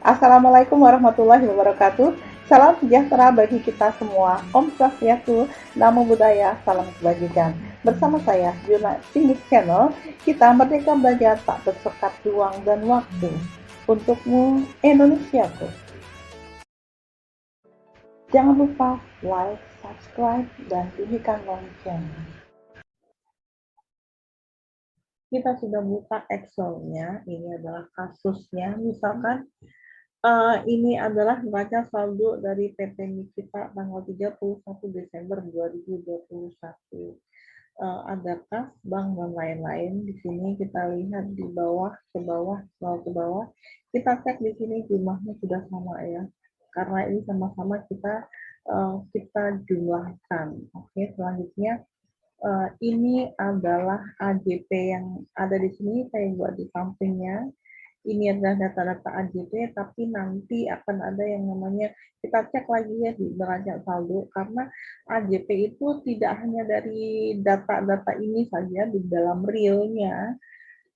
Assalamualaikum warahmatullahi wabarakatuh. Salam sejahtera bagi kita semua. Om Swastiastu, Namo Buddhaya, salam kebajikan. Bersama saya, Juna Sinik Channel, kita merdeka belajar tak bersekat ruang dan waktu. Untukmu, Indonesiaku. Jangan lupa like, subscribe, dan bunyikan lonceng. Kita sudah buka Excel-nya, ini adalah kasusnya. Misalkan ini adalah neraca saldo dari PT Nikita tanggal 31 Desember 2021. Ada kas, bank, dan lain-lain. Di sini kita lihat di bawah, ke bawah, ke bawah. Kita cek di sini jumlahnya sudah sama ya. Karena ini sama-sama kita jumlahkan. Oke, selanjutnya ini adalah AJP yang ada di sini, saya buat di sampingnya. Ini adalah data-data AJP, tapi nanti akan ada yang namanya, kita cek lagi ya di neraca saldo, karena AJP itu tidak hanya dari data-data ini saja di dalam realnya,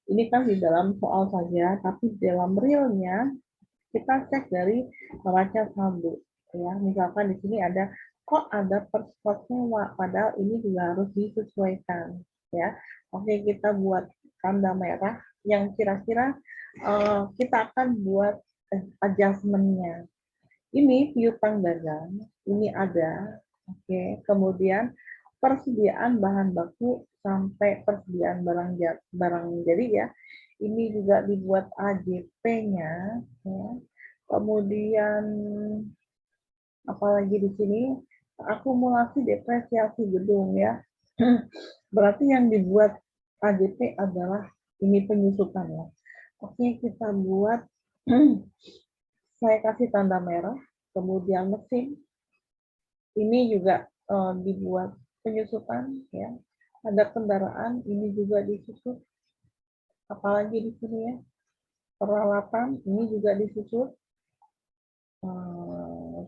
ini kan di dalam soal saja, tapi di dalam realnya kita cek dari neraca saldo. Ya, misalkan di sini ada kok ada per spot sewa, padahal ini juga harus disesuaikan. Ya, oke kita buat tanda merah yang kira-kira kita akan buat adjustment-nya. Ini piutang dagang, ini ada. Oke, kemudian persediaan bahan baku sampai persediaan barang jadi ya. Ini juga dibuat AJP-nya ya. Kemudian apalagi di sini akumulasi depresiasi gedung ya. Berarti yang dibuat AJP adalah ini penyusutan ya. Oke, kita buat saya kasih tanda merah, kemudian mesin ini juga dibuat penyusutan ya. Ada kendaraan ini juga disusut. Apalagi di sini ya. Peralatan ini juga disusut.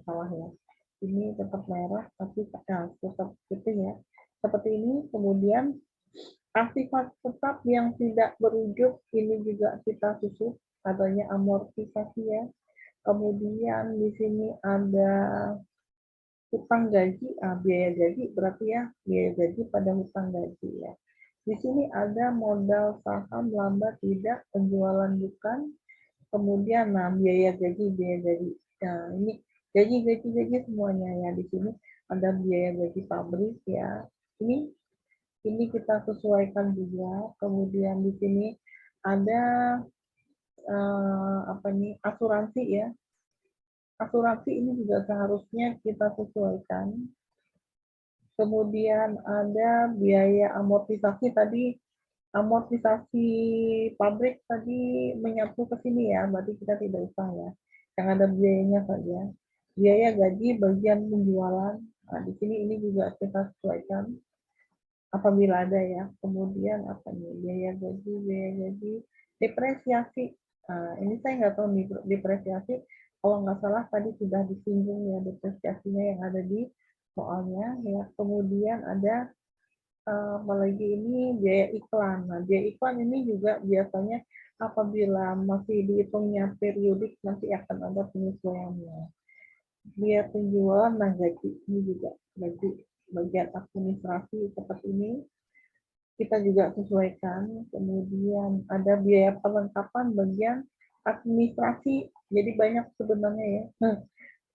Salah ya. Ini tetap merah tapi tetap putih ya. Seperti ini. Kemudian aktivitas tetap yang tidak berujuk ini juga kita susut, adanya amortisasi ya. Kemudian di sini ada hutang gaji, biaya gaji berarti ya biaya gaji pada hutang gaji ya. Di sini ada modal saham lambat tidak, penjualan bukan, kemudian biaya gaji. Nah, ini gaji semuanya ya. Di sini ada biaya gaji pabrik ya. Ini kita sesuaikan juga. Kemudian di sini ada asuransi ya. Asuransi ini juga seharusnya kita sesuaikan. Kemudian ada biaya amortisasi tadi, amortisasi pabrik tadi menyatu ke sini ya, berarti kita tidak usah ya. Yang ada biayanya saja. Biaya gaji bagian penjualan. Nah, di sini ini juga kita sesuaikan apabila ada ya. Kemudian apa nih? Biaya gaji, depresiasi. Nah, ini saya nggak tahu nih depresiasi. Kalau nggak salah tadi sudah disinggung ya depresiasinya yang ada di soalnya ya. Kemudian ada apalagi ini biaya iklan. Nah, biaya iklan ini juga biasanya apabila masih dihitungnya periodik nanti akan ada penyesuaiannya. Biaya penjualan, nah gaji ini juga gaji bagian administrasi seperti ini kita juga sesuaikan. Kemudian ada biaya perlengkapan bagian administrasi. Jadi banyak sebenarnya ya.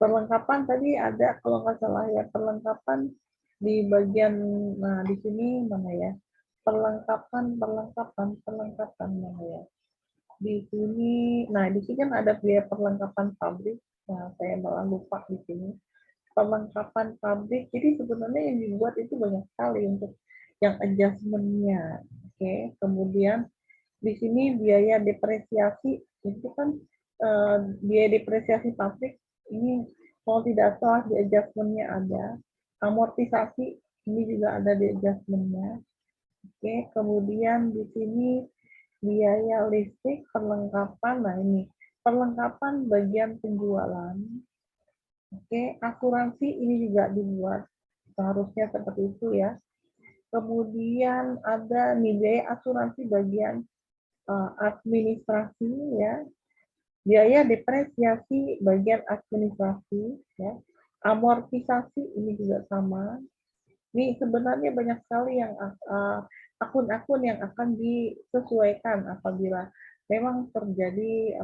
Perlengkapan tadi ada kalau nggak salah ya perlengkapan di bagian di sini mana ya perlengkapan mana ya di sini. Nah di sini kan ada biaya perlengkapan pabrik. Nah saya malah lupa di sini perlengkapan pabrik. Jadi sebenarnya yang dibuat itu banyak sekali untuk yang adjustment-nya. Oke, kemudian di sini biaya depresiasi itu kan biaya depresiasi pabrik ini kalau tidak salah di adjustment-nya ada. Amortisasi ini juga ada di adjustment-nya. Oke, kemudian di sini biaya listrik perlengkapan. Nah ini perlengkapan bagian penjualan. Oke, asuransi ini juga dibuat seharusnya seperti itu ya. Kemudian ada nih biaya asuransi bagian administrasi ya. Biaya depresiasi bagian administrasi, ya. Amortisasi ini juga sama. Ini sebenarnya banyak sekali yang akun-akun yang akan disesuaikan apabila memang terjadi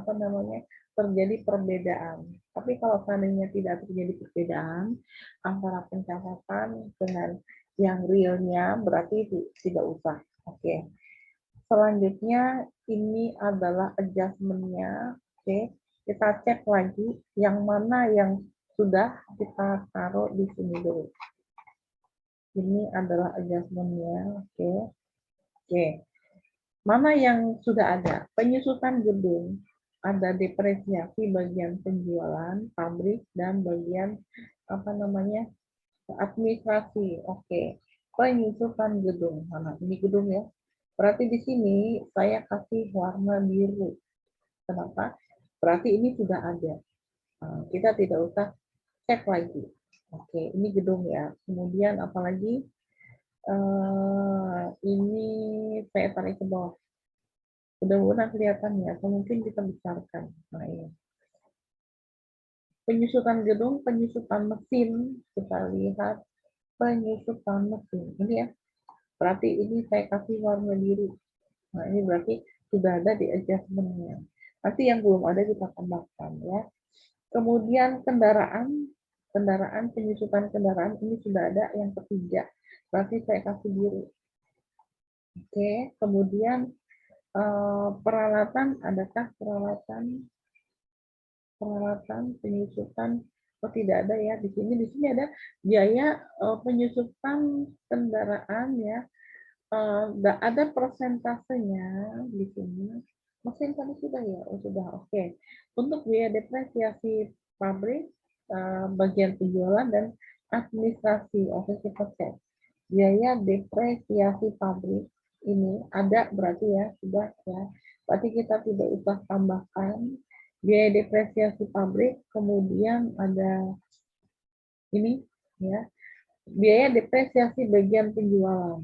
terjadi perbedaan. Tapi kalau seandainya tidak terjadi perbedaan antara pencatatan dengan yang realnya, berarti tidak usah. Oke. Selanjutnya ini adalah adjustment-nya. Oke. Kita cek lagi yang mana yang sudah kita taruh di sini dulu. Ini adalah adjustment-nya. Oke. Oke. Mana yang sudah ada? Penyusutan gedung. Ada depresiasi bagian penjualan, pabrik, dan bagian administrasi. Oke. Penyusutan gedung. Mana? Ini gedung ya. Berarti di sini saya kasih warna biru. Kenapa? Berarti ini sudah ada. Kita tidak usah cek lagi. Oke, ini gedung ya. Kemudian apalagi ini saya tarik ke bawah. Mudah-mudahan kelihatan ya, atau mungkin kita besarkan. Nah, ini. Penyusutan gedung, penyusutan mesin, kita lihat penyusutan mesin. Ini ya, berarti ini saya kasih warna biru. Nah, ini berarti sudah ada di adjustment-nya. Nanti yang belum ada kita tambahkan ya. Kemudian kendaraan penyusutan kendaraan ini sudah ada yang ketiga. Berarti saya kasih biru. Oke, kemudian peralatan, adakah peralatan penyusutan? Oh, tidak ada ya di sini. Di sini ada biaya penyusutan kendaraan ya. Ada persentasenya di sini. Mesin tadi sudah ya? Oh, sudah. Oke. Untuk biaya depresiasi pabrik, bagian penjualan dan administrasi. Oke, kita cek. Biaya depresiasi pabrik ini ada berarti ya, sudah ya. Berarti kita tidak usah tambahkan biaya depresiasi pabrik, kemudian ada ini ya, biaya depresiasi bagian penjualan.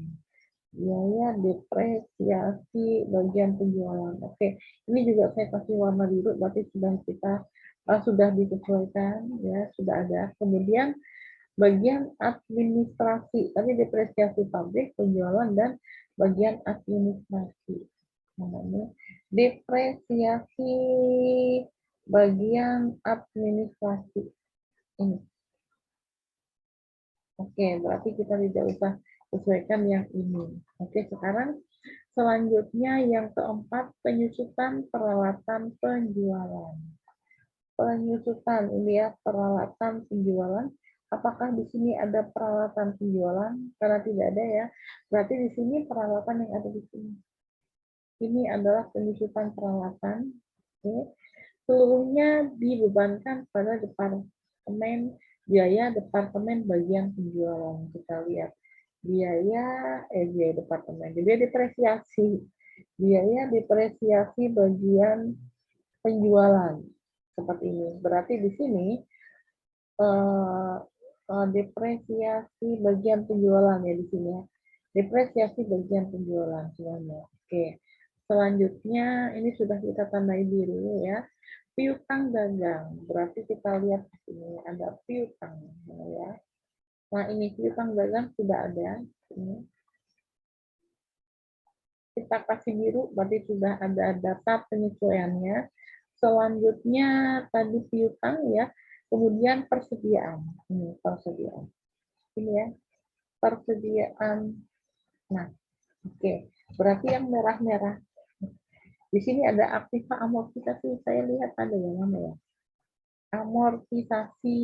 Biaya depresiasi bagian penjualan. Oke, ini juga saya kasih warna biru, berarti sudah disesuaikan ya, sudah ada. Kemudian bagian administrasi, tadi depresiasi pabrik, penjualan dan bagian administrasi. Namanya depresiasi bagian administrasi ini. Oke, berarti kita tidak usah sesuaikan yang ini. Oke, sekarang selanjutnya yang keempat, penyusutan peralatan penjualan. Penyusutan ini ya, peralatan penjualan. Apakah di sini ada peralatan penjualan? Karena tidak ada ya. Berarti di sini peralatan yang ada di sini. Ini adalah penyusutan peralatan. Oke. Seluruhnya dibebankan pada departemen departemen bagian penjualan. Kita lihat biaya departemen, biaya depresiasi, biaya depresiasi bagian penjualan seperti ini. Berarti di sini depresiasi bagian penjualan ya di sini ya. Depresiasi bagian penjualan semuanya. Oke. Selanjutnya ini sudah kita tandai biru ya. Piutang dagang. Berarti kita lihat di sini ada piutang ya. Nah, ini piutang dagang sudah ada. Ini. Kita kasih biru berarti sudah ada data penyesuaiannya. Selanjutnya tadi piutang ya. Kemudian persediaan. Ini persediaan. Ini ya. Persediaan. Nah, oke. Berarti yang merah-merah. Di sini ada aktiva amortisasi. Saya lihat ada yang mana ya? Amortisasi.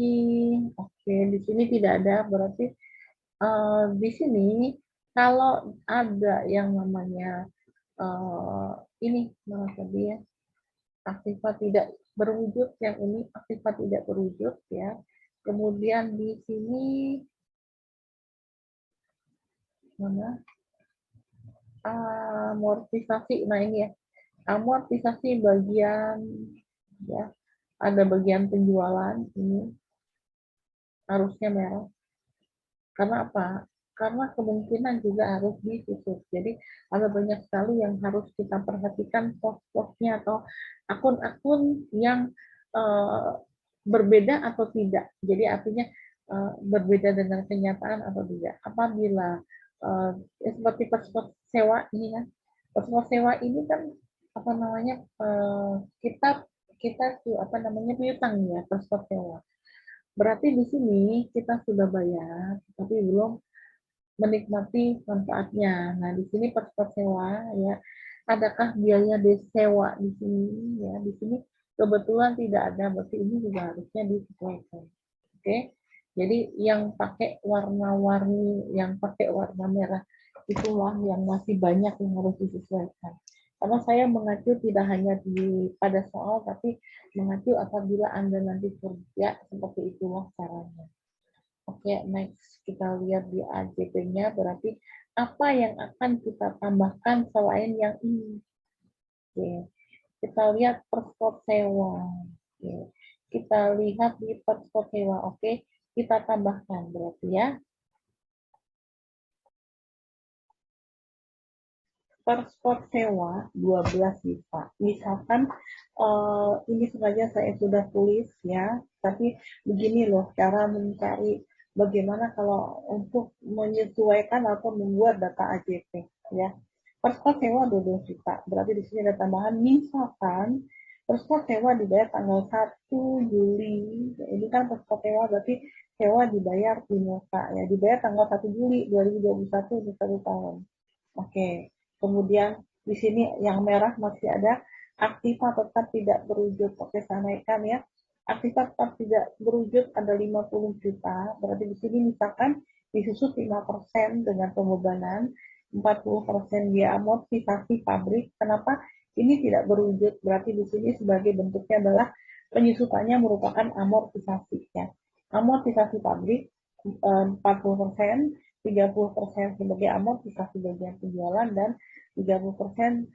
Oke, di sini tidak ada. Berarti di sini kalau ada yang namanya ini mana tadi ya? Aktiva tidak berwujud, yang ini aktiva tidak berwujud ya. Kemudian di sini mana? Amortisasi. Nah, ini ya. Amortisasi bagian ya. Ada bagian penjualan ini harusnya merah. Karena apa? karena kemungkinan juga harus ditutup. Jadi ada banyak sekali yang harus kita perhatikan pos-posnya atau akun-akun yang uh, berbeda atau tidak. Jadi artinya berbeda dengan kenyataan atau tidak. Apabila seperti paspor sewa ini kan, paspor sewa ini kan apa namanya kita kita tuh apa namanya piutang ya paspor sewa. Berarti di sini kita sudah bayar, tapi belum menikmati manfaatnya. Nah, di sini paspor sewa ya, adakah biaya sewa di sini ya? Di sini kebetulan tidak ada, berarti ini juga harusnya disesuaikan. Oke. Jadi yang pakai warna-warni, yang pakai warna merah itulah yang masih banyak yang harus disesuaikan. Karena saya mengacu tidak hanya pada soal, tapi mengacu apabila Anda nanti kerja, seperti itulah caranya. Oke, next kita lihat di AJP-nya berarti apa yang akan kita tambahkan selain yang ini. Oke, kita lihat perskot sewa. Oke, kita lihat di perskot sewa. Oke, kita tambahkan berarti ya. Perskot sewa 12 juta. Misalkan ini sengaja saya sudah tulis ya, tapi begini loh cara mencari bagaimana kalau untuk menyesuaikan atau membuat data AJP ya. Perskot sewa 12 juta. Berarti di sini ada tambahan misalkan perskot sewa dibayar tanggal 1 Juli. Ini kan perskot sewa berarti sewa dibayar di muka ya. Dibayar tanggal 1 Juli 2021 untuk 1 tahun. Oke. Kemudian di sini yang merah masih ada aktiva tetap tidak berwujud. Oke, saya naikkan ya. Aktiva tetap tidak berwujud ada 50 juta. Berarti di sini misalkan disusut 5% dengan pembebanan, 40% biaya amortisasi pabrik. Kenapa ini tidak berwujud? Berarti di sini sebagai bentuknya adalah penyusutannya merupakan amortisasi ya. Amortisasi pabrik 40%, 30% sebagai amortisasi bagian penjualan dan 30%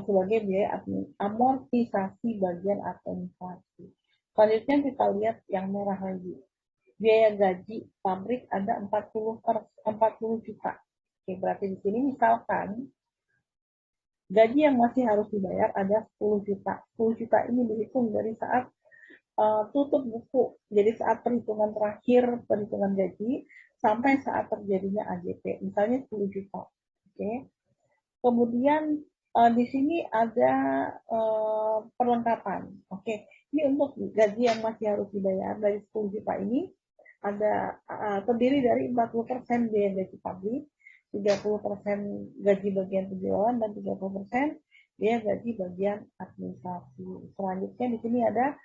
sebagai biaya amortisasi bagian administrasi. Selanjutnya kita lihat yang merah lagi. Biaya gaji pabrik ada 40 juta. Oke, berarti di sini misalkan gaji yang masih harus dibayar ada 10 juta. 10 juta ini dihitung dari saat tutup buku. Jadi saat perhitungan terakhir perhitungan gaji sampai saat terjadinya AJP, misalnya 10 juta. Oke. Kemudian di sini ada perlengkapan. Oke. Ini untuk gaji yang masih harus dibayar dari 10 juta ini ada terdiri dari 40% biaya gaji pabrik, 30% gaji bagian penjualan dan 30% biaya gaji bagian administrasi. Selanjutnya di sini ada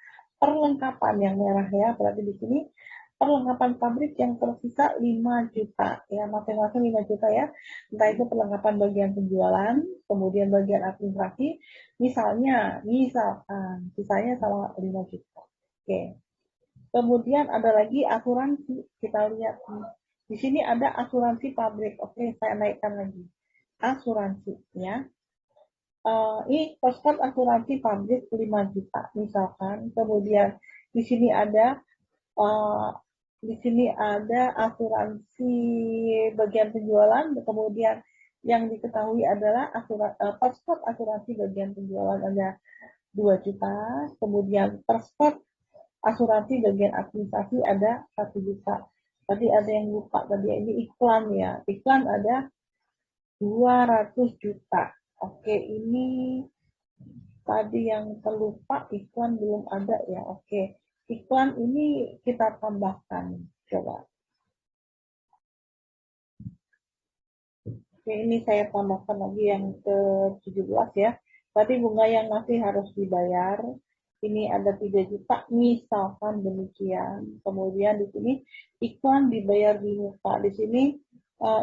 perlengkapan yang merah ya, berarti di sini perlengkapan pabrik yang tersisa 5 juta ya, masing-masing 5 juta ya, entah itu perlengkapan bagian penjualan, kemudian bagian administrasi, misalkan sisanya sama 5 juta. Oke. Kemudian ada lagi asuransi, kita lihat di sini ada asuransi pabrik. Oke, saya naikkan lagi asuransinya. Ini paspor asuransi pabrik 5 juta misalkan. Kemudian di sini ada asuransi bagian penjualan. Kemudian yang diketahui adalah paspor asuransi bagian penjualan ada 2 juta. Kemudian paspor asuransi bagian administrasi ada 1 juta. Tadi ada yang lupa tadi ini iklan ya. Iklan ada 200 juta. Oke, ini tadi yang terlupa iklan belum ada ya. Oke, iklan ini kita tambahkan. Coba. Oke, ini saya tambahkan lagi yang ke-17 ya. Tadi bunga yang masih harus dibayar. Ini ada 3 juta, misalkan demikian. Kemudian di sini iklan dibayar di muka. Di sini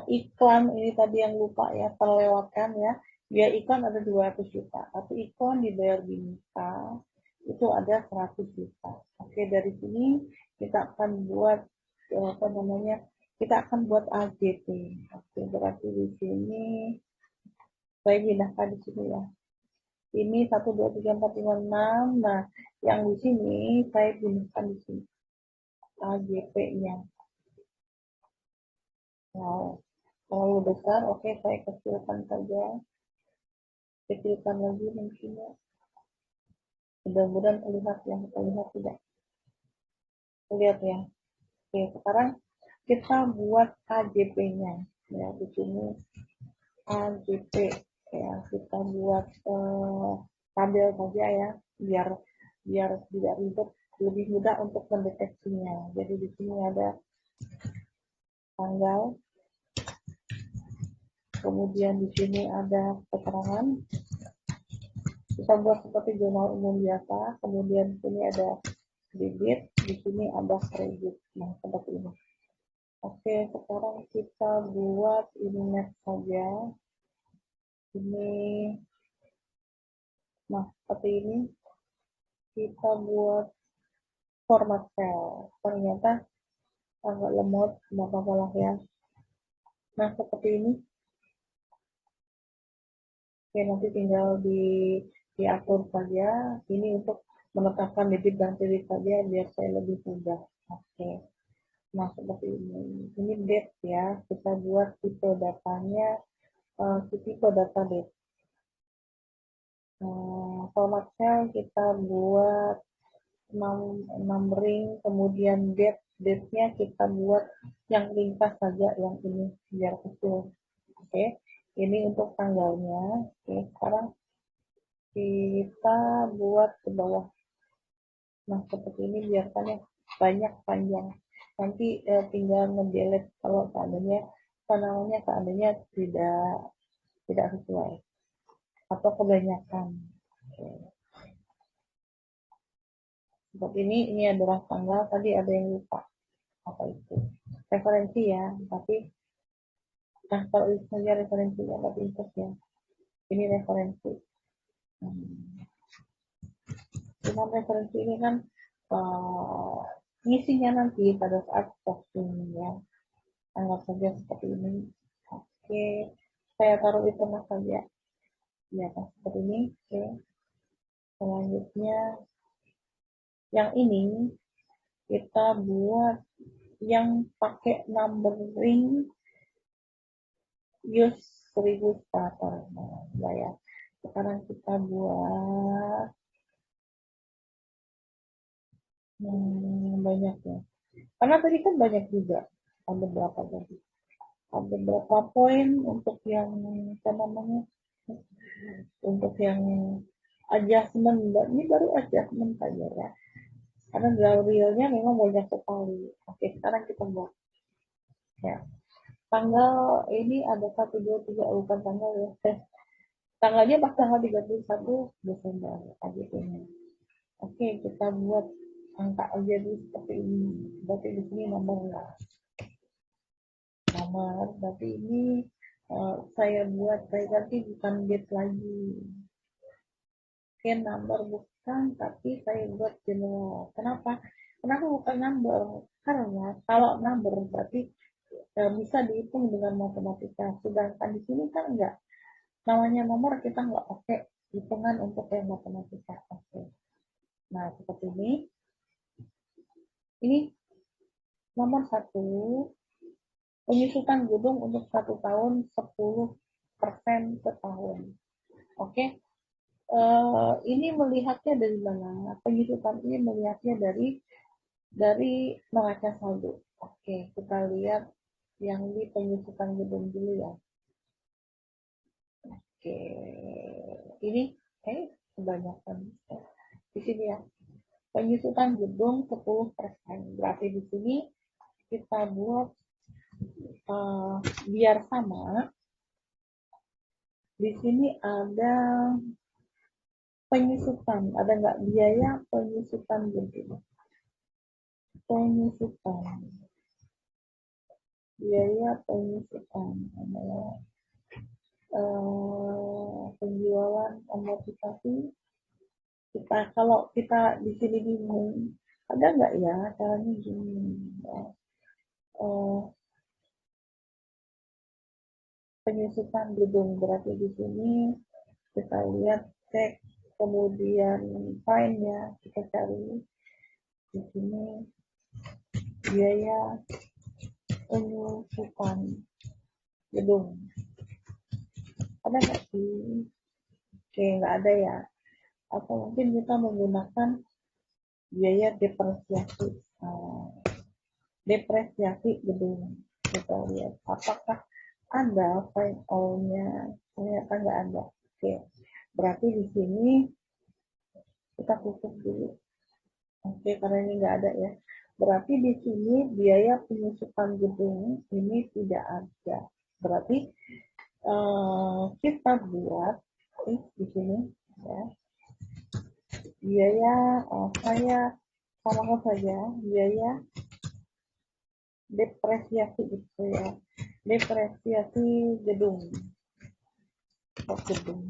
iklan ini tadi yang lupa ya, terlewatkan ya. Biaya iklan ada 200 juta, tapi iklan dibayar di muka itu ada 100 juta. Oke, dari sini kita akan buat apa namanya? Kita akan buat AJP. Oke, berarti di sini saya pindahkan di sini ya. Ini 1, 2, 3, 4, 5, 6. Nah, yang di sini saya pindahkan di sini AJP-nya. Wow. terlalu besar. Oke, saya kecilkan saja, kecilkan lagi mungkin ya. Mudah-mudahan terlihat ya, terlihat tidak? Terlihat ya. Oke, sekarang kita buat KJP-nya. Ya, di sini KJP ya, kita buat tabel saja ya, biar biar tidak ribet, lebih mudah untuk mendeteksinya. Jadi di sini ada tanggal, kemudian di sini ada keterangan. Kita buat seperti jurnal umum biasa. Kemudian di sini ada debit, di sini ada kredit. Nah, seperti ini. Oke, sekarang kita buat ini next saja. Ini, nah seperti ini. Kita buat format cell. Ternyata agak lemot, nggak apa-apa lah ya. Nah, seperti ini. Oke, nanti tinggal diatur saja. Ini untuk menetapkan debit dan kredit saja biar saya lebih mudah. Oke. Nah, seperti ini. Ini date ya. Kita buat tipe datanya, tipe data date. Format cell kita buat numbering, kemudian date-nya kita buat yang ringkas saja, yang ini biar kecil. Oke, ini untuk tanggalnya. Oke, sekarang kita buat ke bawah. Nah, seperti ini biarkan ya, banyak panjang. Nanti tinggal nge-delete kalau seandainya tidak sesuai atau kebanyakan. Oke. Seperti ini adalah tanggal, tadi ada yang lupa apa itu. Referensi ya, tapi nah kalau itu saja referensi ya, tapi itu ya. Ini referensi. Cuma referensi ini kan ngisinya nanti pada saat posting ya. Anggap saja seperti ini. Oke, saya taruh di tengah saja. Ya, seperti ini. Oke. Selanjutnya, yang ini kita buat yang pakai numbering use 1000 starter. Nah, ya. Sekarang kita buat banyak ya. Karena tadi kan banyak juga. Ada berapa tadi? Ada berapa poin untuk yang apa namanya? Untuk yang adjustment. Ini baru adjustment saja ya. Karena realnya memang banyak sekali. Oke, sekarang kita buat. Ya. Tanggal ini ada 1, 2, 3, bukan tanggal ya. Tanggalnya pas tanggal 31 Desember AJP-nya. Oke, kita buat angka aja dulu seperti ini. Berarti di sini nomor, berarti ini saya ganti bukan date lagi. Oke, number bukan, tapi saya buat general. Kenapa? Kenapa bukan number? Karena kalau number berarti bisa dihitung dengan matematika. Sedangkan di sini kan enggak. Namanya nomor kita enggak pakai hitungan untuk yang matematika. Oke. Nah, seperti ini. Ini nomor 1. Penyusutan gedung untuk 1 tahun 10% setahun. Oke. Ini melihatnya dari mana? Penyusutan ini melihatnya dari neraca saldo. Oke, kita lihat yang di penyusutan gedung dulu ya. Oke, ini kebanyakan di sini ya. Penyusutan gedung 10%. Berarti di sini kita buat biar sama. Di sini ada penyusutan, ada nggak biaya penyusutan gedung? Penyusutan, biaya penyusutan adalah penjualan amortisasi. Kalau kita di sini bingung, ada nggak ya caranya gini? Ya. Penyusutan gedung berarti di sini kita lihat cek, kemudian find ya, kita cari di sini biaya penyusutan. gedung. Ada nggak sih? Oke, nggak ada ya. Atau mungkin kita menggunakan biaya depresiasi. Depresiasi gedung. Kita lihat apakah ada file all-nya. Ternyata nggak ada. Oke, berarti di sini kita tutup dulu. Oke, karena ini nggak ada ya. Berarti di sini biaya penyusupan gedung ini tidak ada. Berarti kita buat di sini ya. Biaya saya tambahkan saja biaya depresiasi gitu ya. Depresiasi gedung. Gedung.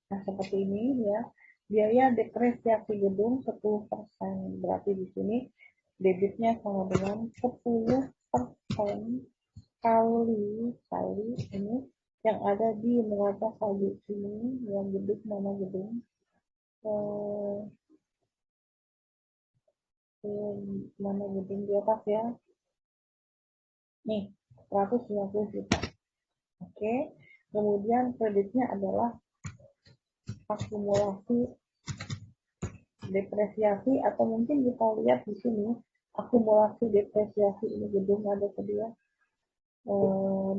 Nah, seperti ini ya. Biaya depresiasi gedung 10%. Berarti di sini debitnya sama dengan 10% kali ini yang ada di neraca saldo ini, yang debit mana gedung, mana gedung di atas ya, nih 150 juta. Oke, kemudian kreditnya adalah akumulasi depresiasi, atau mungkin kita lihat di sini akumulasi depresiasi ini gedung ada tadi ya.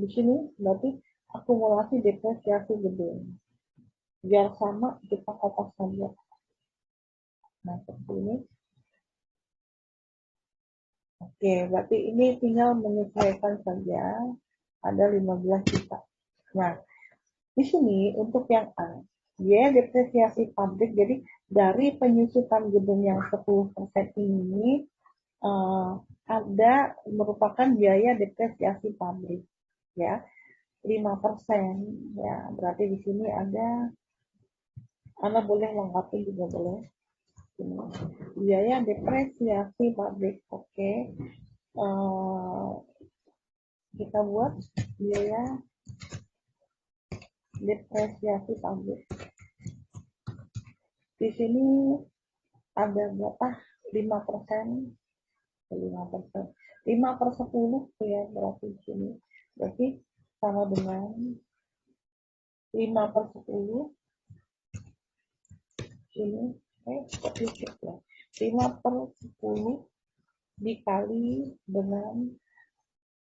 Di sini berarti akumulasi depresiasi gedung. Biar sama kita kotak saja. Nah, seperti ini. Oke, berarti ini tinggal menyesuaikan saja. Ada 15 juta. Nah, di sini untuk yang A, biaya depresiasi pabrik, jadi dari penyusutan gedung yang 10% ini ada merupakan biaya depresiasi pabrik ya, 5% ya. Berarti di sini ada, Anda boleh lengkapi juga boleh. Biaya depresiasi pabrik. Oke. Kita buat biaya depresiasi pabrik. Di sini ada berapa? 5%. 5%. 5/10 ya, berarti di sini. Berarti sama dengan 5/10 ini seperti ya. 5/10 dikali dengan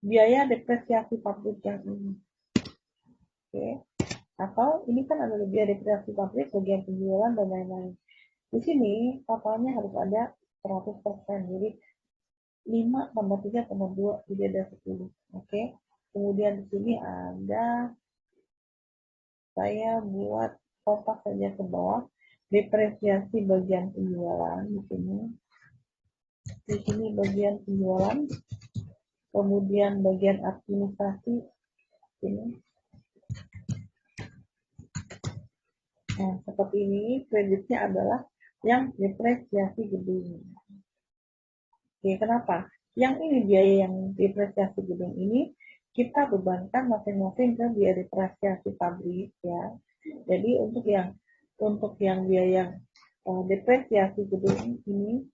biaya depresiasi pabrik yang ini. Oke. Atau ini kan ada biaya depresiasi pabrik, bagian penjualan dan lain-lain. Di sini totalnya harus ada 100%. Jadi 5 tambah 3 tambah 2 jadi ada 10. Oke. Kemudian di sini ada, saya buat kotak saja ke bawah, depresiasi bagian penjualan di sini. Di sini bagian penjualan, kemudian bagian administrasi ini. Nah, seperti ini kreditnya adalah yang depresiasi gedung. Oke, kenapa? Yang ini biaya yang depresiasi gedung ini kita bebankan masing-masing ke biaya depresiasi pabrik ya. Jadi untuk yang biaya depresiasi gedung ini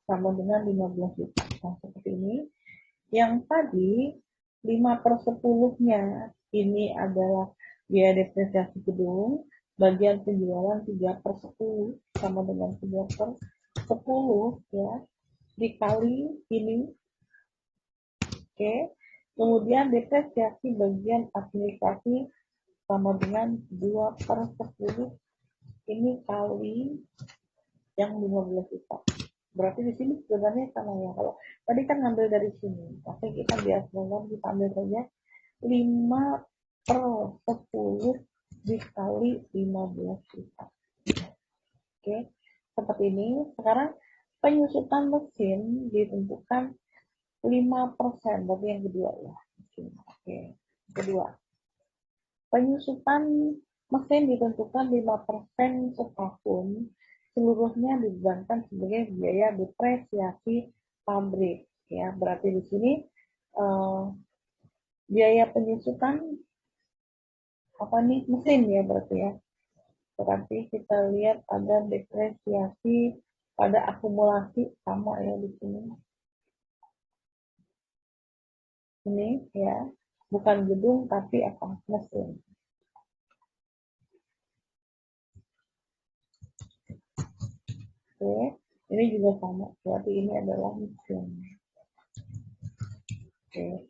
sama dengan 15 juta. Nah, seperti ini. Yang tadi 5/10-nya ini adalah biaya depresiasi gedung, bagian penjualan 3/10 sama dengan 3/10 ya, dikali ini. Oke. Kemudian depresiasi bagian administrasi sama dengan 2/10 ini kali yang 15 juta. Berarti di sini sebenarnya sama ya. Kalau tadi kan ngambil dari sini, tapi kita biasakan kita ambil saja 5/10 dikali 15 juta. Oke, seperti ini. Sekarang penyusutan mesin ditentukan 5%, berarti yang kedua ya. Oke, kedua. Penyusutan mesin ditentukan 5% setahun, seluruhnya dibebankan sebagai biaya depresiasi pabrik ya. Berarti di sini biaya penyusutan apa nih, mesin ya berarti ya. Berarti kita lihat ada depresiasi pada akumulasi sama ya di sini. Ini ya. bukan gedung tapi apa, mesin. Oke, ini juga sama, berarti ini adalah mesin. Oke,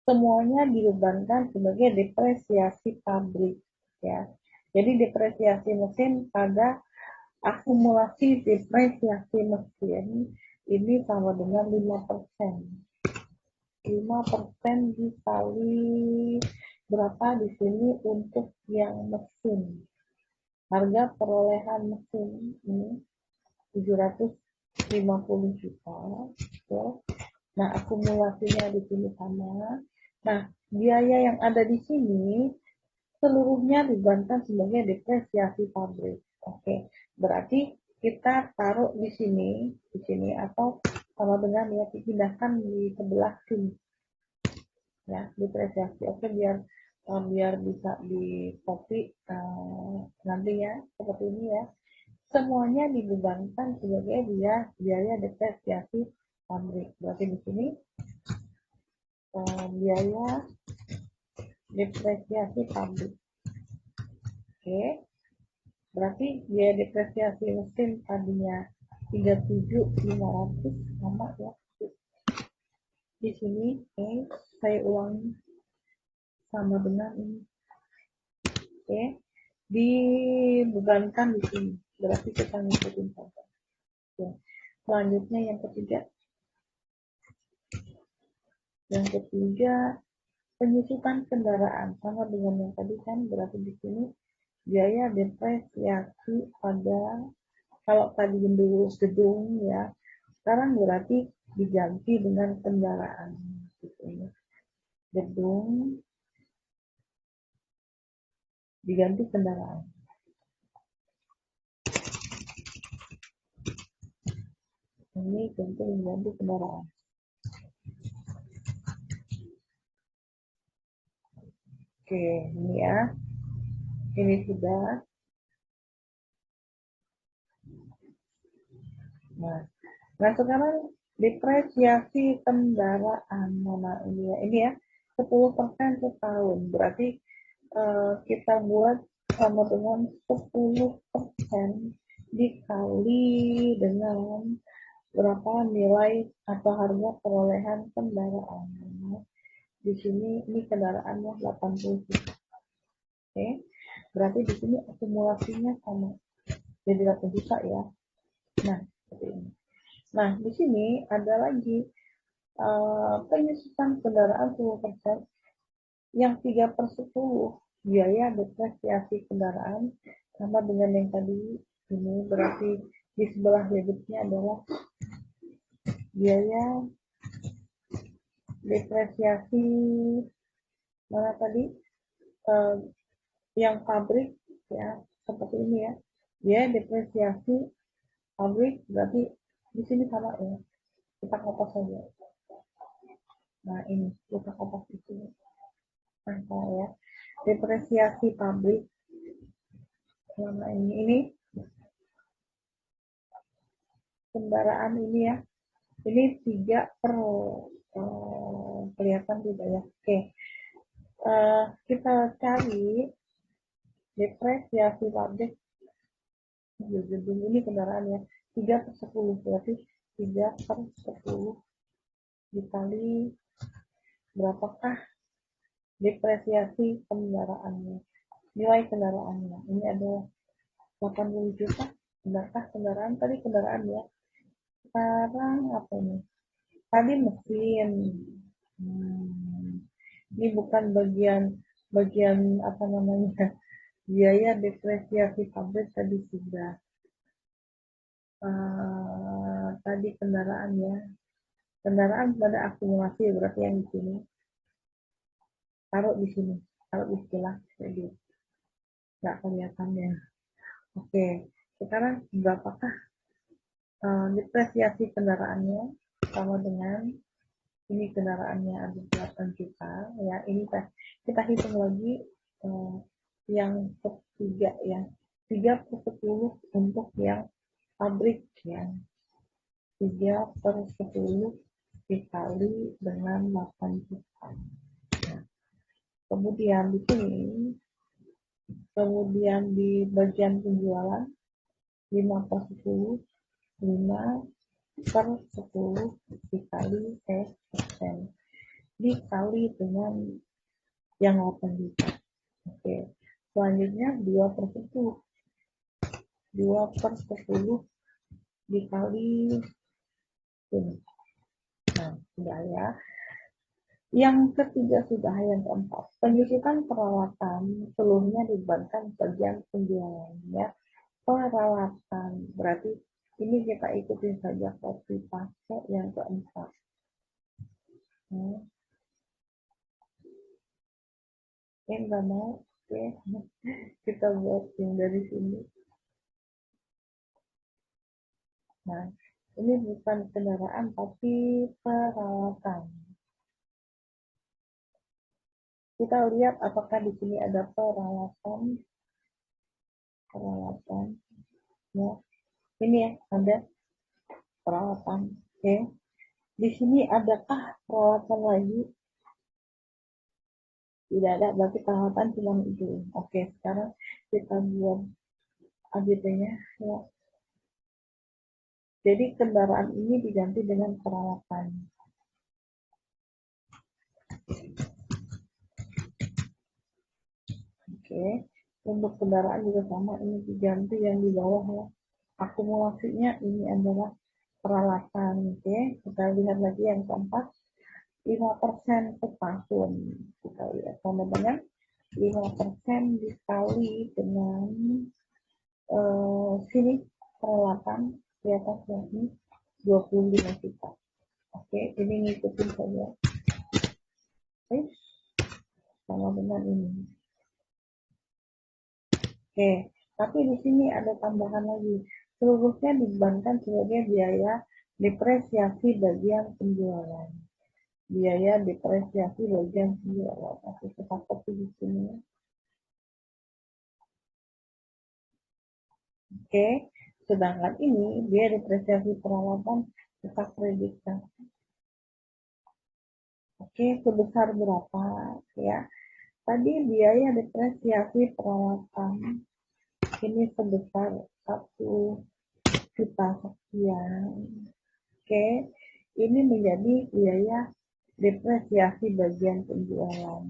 semuanya dibebankan sebagai depresiasi pabrik, ya. Jadi depresiasi mesin pada akumulasi depresiasi mesin ini sama dengan 5%. 5% dikali berapa di sini untuk yang mesin. Harga perolehan mesin ini 750 juta. Ya. Nah, akumulasinya di sini sama. Nah, biaya yang ada di sini seluruhnya dibebankan sebagai depresiasi pabrik. Oke, berarti kita taruh di sini atau sama dengan ya dipindahkan di sebelah sini. Ya, depresiasi. Oke, biar bisa di copy nanti ya seperti ini ya. Semuanya dibebankan sebagai biaya depresiasi pabrik. Berarti di sini biaya depresiasi pabrik. Oke, berarti biaya depresiasi mesin tadinya 37.500 sama ya. Di sini saya ulangi sama dengan ini. Oke, dibebankan di sini. Berarti kita ngikutin saja. Oke. Selanjutnya yang ketiga. Yang ketiga, penyusutan kendaraan sama dengan yang tadi kan, berarti di sini biaya depresiasi pada, kalau tadi gedung ya, sekarang berarti diganti dengan kendaraan gitu ya. Gedung diganti kendaraan. Ini tentu diganti kendaraan. Oke, ini ya. Ini sudah. Nah sekarang depresiasi kendaraan mana ini ya? Ini ya 10% setahun. Berarti kita buat sama dengan 10% dikali dengan berapa nilai atau harga perolehan kendaraan. Di sini ini kendaraannya 80 juta. Oke, berarti di sini akumulasinya sama jadi 8 juta ya. Nah, seperti ini. Nah, di sini ada lagi penyusutan kendaraan 10%, yang 3/10 biaya depresiasi kendaraan sama dengan yang tadi ini, berarti di sebelah debitnya adalah biaya depresiasi mana tadi yang pabrik ya, seperti ini ya, biaya depresiasi pabrik, berarti di sini sama ya, kita kopas saja. Nah ini kita kopas di sini angka ya, depresiasi pabrik selama ini kendaraan ini ya, ini 3 per kelihatan tidak ya. Oke, kita cari depresiasi pabrik gedung ini kendaraan ya, 3/10 berarti 3/10 dikali berapakah depresiasi kendaraannya, nilai kendaraannya. Ini ada 80 juta. Benarkah kendaraan? Tadi kendaraan ya. Sekarang apa ini? Tadi mesin. Ini bukan bagian apa namanya, biaya depresiasi pabrik tadi sudah. Tadi kendaraan ya. Kendaraan pada akumulasi berarti yang di sini. Taruh di sini. Taruh istilah jadi nggak kelihatan ya. Oke, sekarang berapakah depresiasi kendaraannya sama dengan ini kendaraannya ada 8 juta ya. Ini kita hitung lagi yang ketiga ya, 3/10 untuk yang pabrik ya, 3/10 dikali dengan 8 juta. Kemudian di sini, kemudian di bagian penjualan 5/10, 5/10 dikali persen, dikali dengan yang 8 juta. Oke, selanjutnya 2/10, 2/10 dikali ini. Nah, sudah ya. Yang ketiga sudah, yang keempat, penyusutan peralatan seluruhnya dibebankan bagian penjualan ya. Peralatan berarti ini kita ikutin saja copy paste yang keempat. Enggak mau, oke. Kita buat yang dari sini. Nah, ini bukan kendaraan tapi peralatan. Kita lihat apakah di sini ada peralatan ya. Ini ya, ada peralatan. Oke. Di sini adakah peralatan lagi? Tidak ada, berarti peralatan cuma itu. Oke, sekarang kita buat AGP-nya ya. Jadi kendaraan ini diganti dengan peralatan. Oke, untuk kendaraan juga sama, ini diganti yang di bawah ya. Akumulasinya ini adalah peralatan. Oke, kita lihat lagi yang keempat, 5% per tahun. Kita lihat sama dengan 5% dikali dengan sini peralatan di atasnya ini 25 juta. Oke, ini ngikutin saja. Oke, sama dengan ini. Oke, tapi di sini ada tambahan lagi. Seluruhnya dibebankan sebagai biaya depresiasi bagian penjualan. Biaya depresiasi bagian penjualan. Oke, kita copy di sini. Oke, sedangkan ini biaya depresiasi peralatan kita kreditkan. Oke, sebesar berapa ya? Tadi biaya depresiasi peralatan ini sebesar 1 juta sekian. Oke, ini menjadi biaya depresiasi bagian penjualan.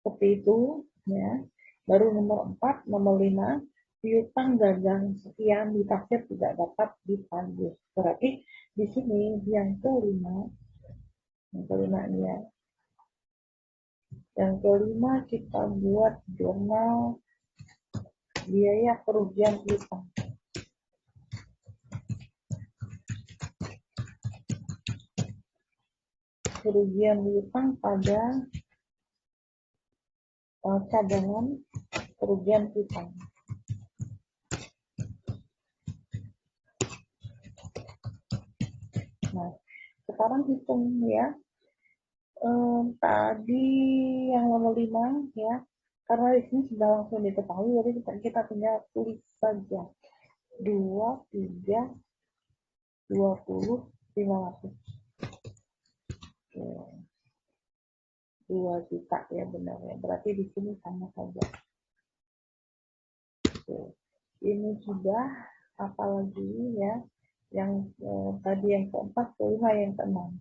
Seperti itu ya. Baru nomor 4, nomor 5, piutang dagang sekian ditaksir tidak dapat ditagih. Berarti di sini yang kelima ini ya. Yang kelima kita buat jurnal biaya kerugian piutang. Kerugian piutang pada cadangan kerugian piutang. Nah, sekarang hitung ya. Tadi yang nomor 5 ya, karena di sini sudah langsung diketahui, jadi kita tinggal tulis saja 2, 3, 20, 500. Oke. 2 juta ya benar ya, berarti di sini sama saja. Oke. Ini sudah, apalagi ya, yang tadi yang keempat, kelima, yang keenam.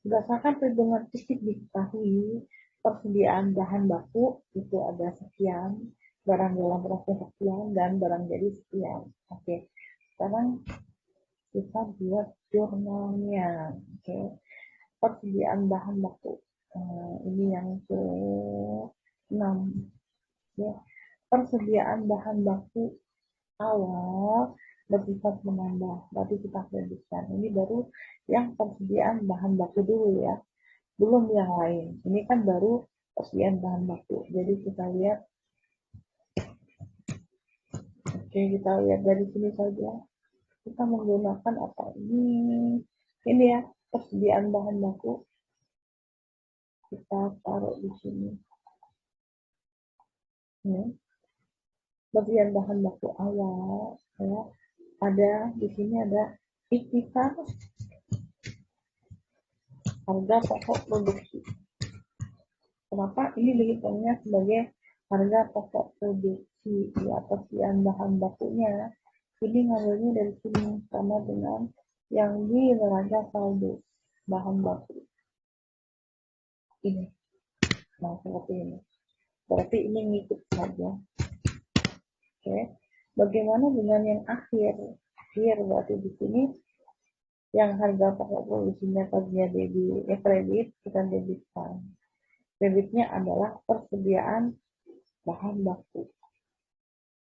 Berdasarkan perhitungan fisik diketahui persediaan bahan baku itu ada sekian, barang dalam proses sekian, dan barang jadi sekian. Oke, sekarang kita buat jurnalnya. Oke, persediaan bahan baku. Ini yang ke-6 ya. Persediaan bahan baku awal bersifat menambah, berarti kita kreditkan. Ini baru yang persediaan bahan baku dulu ya, belum yang lain. Ini kan baru persediaan bahan baku. Jadi kita lihat, oke, kita lihat dari sini saja. Kita menggunakan apa ini ya, persediaan bahan baku. Kita taruh di sini. Persediaan bahan baku awal ya. Ada di sini ada ikhtisar harga pokok produksi. Kenapa ini dihitungnya sebagai harga pokok produksi ya, persediaan bahan bakunya? Ini ngambilnya dari sini sama dengan yang di neraca saldo bahan baku ini. Nah, seperti ini. Berarti ini ngikut saja. Oke. Bagaimana dengan yang akhir? Akhir berarti di sini yang harga pokok produksinya tadinya kredit, kita debitkan. Debitnya adalah persediaan bahan baku.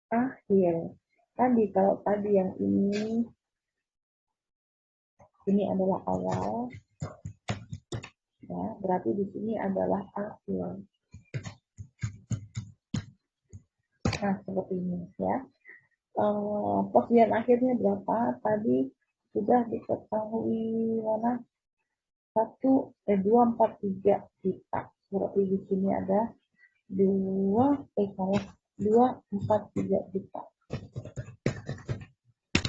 Akhir. Tadi kalau tadi yang ini adalah awal, ya, berarti di sini adalah akhir. Nah, seperti ini ya. Persediaan akhirnya berapa? Tadi sudah diketahui mana? 243 juta. Berarti di sini ada 243 juta.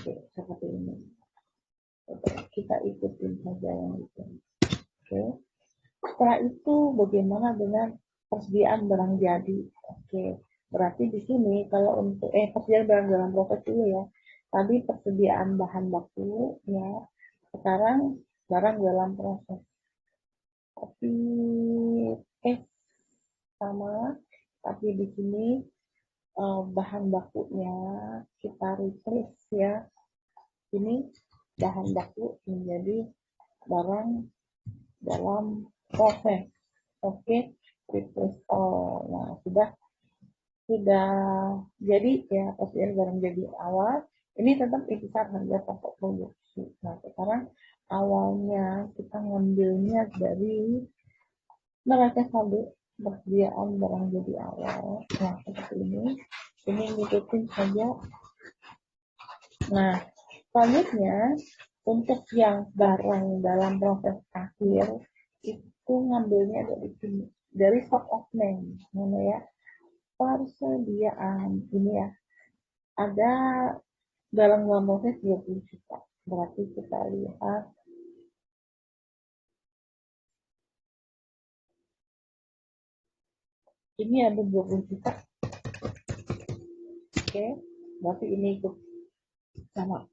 Oke, seperti ini. Oke, kita ikutin saja yang itu. Oke. Setelah itu bagaimana dengan persediaan barang jadi? Oke. Berarti di sini kalau untuk persediaan barang dalam proses dulu ya. Tadi persediaan bahan baku ya. Sekarang barang dalam proses. Tapi sama, tapi di sini bahan bakunya kita replace ya. Ini bahan baku menjadi barang dalam proses. Oke, replace all. Nah, sudah jadi ya persediaan barang jadi awal. Ini tetap intisar harga pokok produksi. Nah, sekarang awalnya kita ngambilnya dari neraca saldo persediaan barang jadi awal. Nah, seperti ini ngikutin saja. Nah, selanjutnya untuk yang barang dalam proses akhir itu ngambilnya dari sini, dari stock of name, mana ya, persediaan ini ya, ada dalam proses 20 juta. Berarti kita lihat ini ada 20 juta. Oke, berarti ini ikut sama.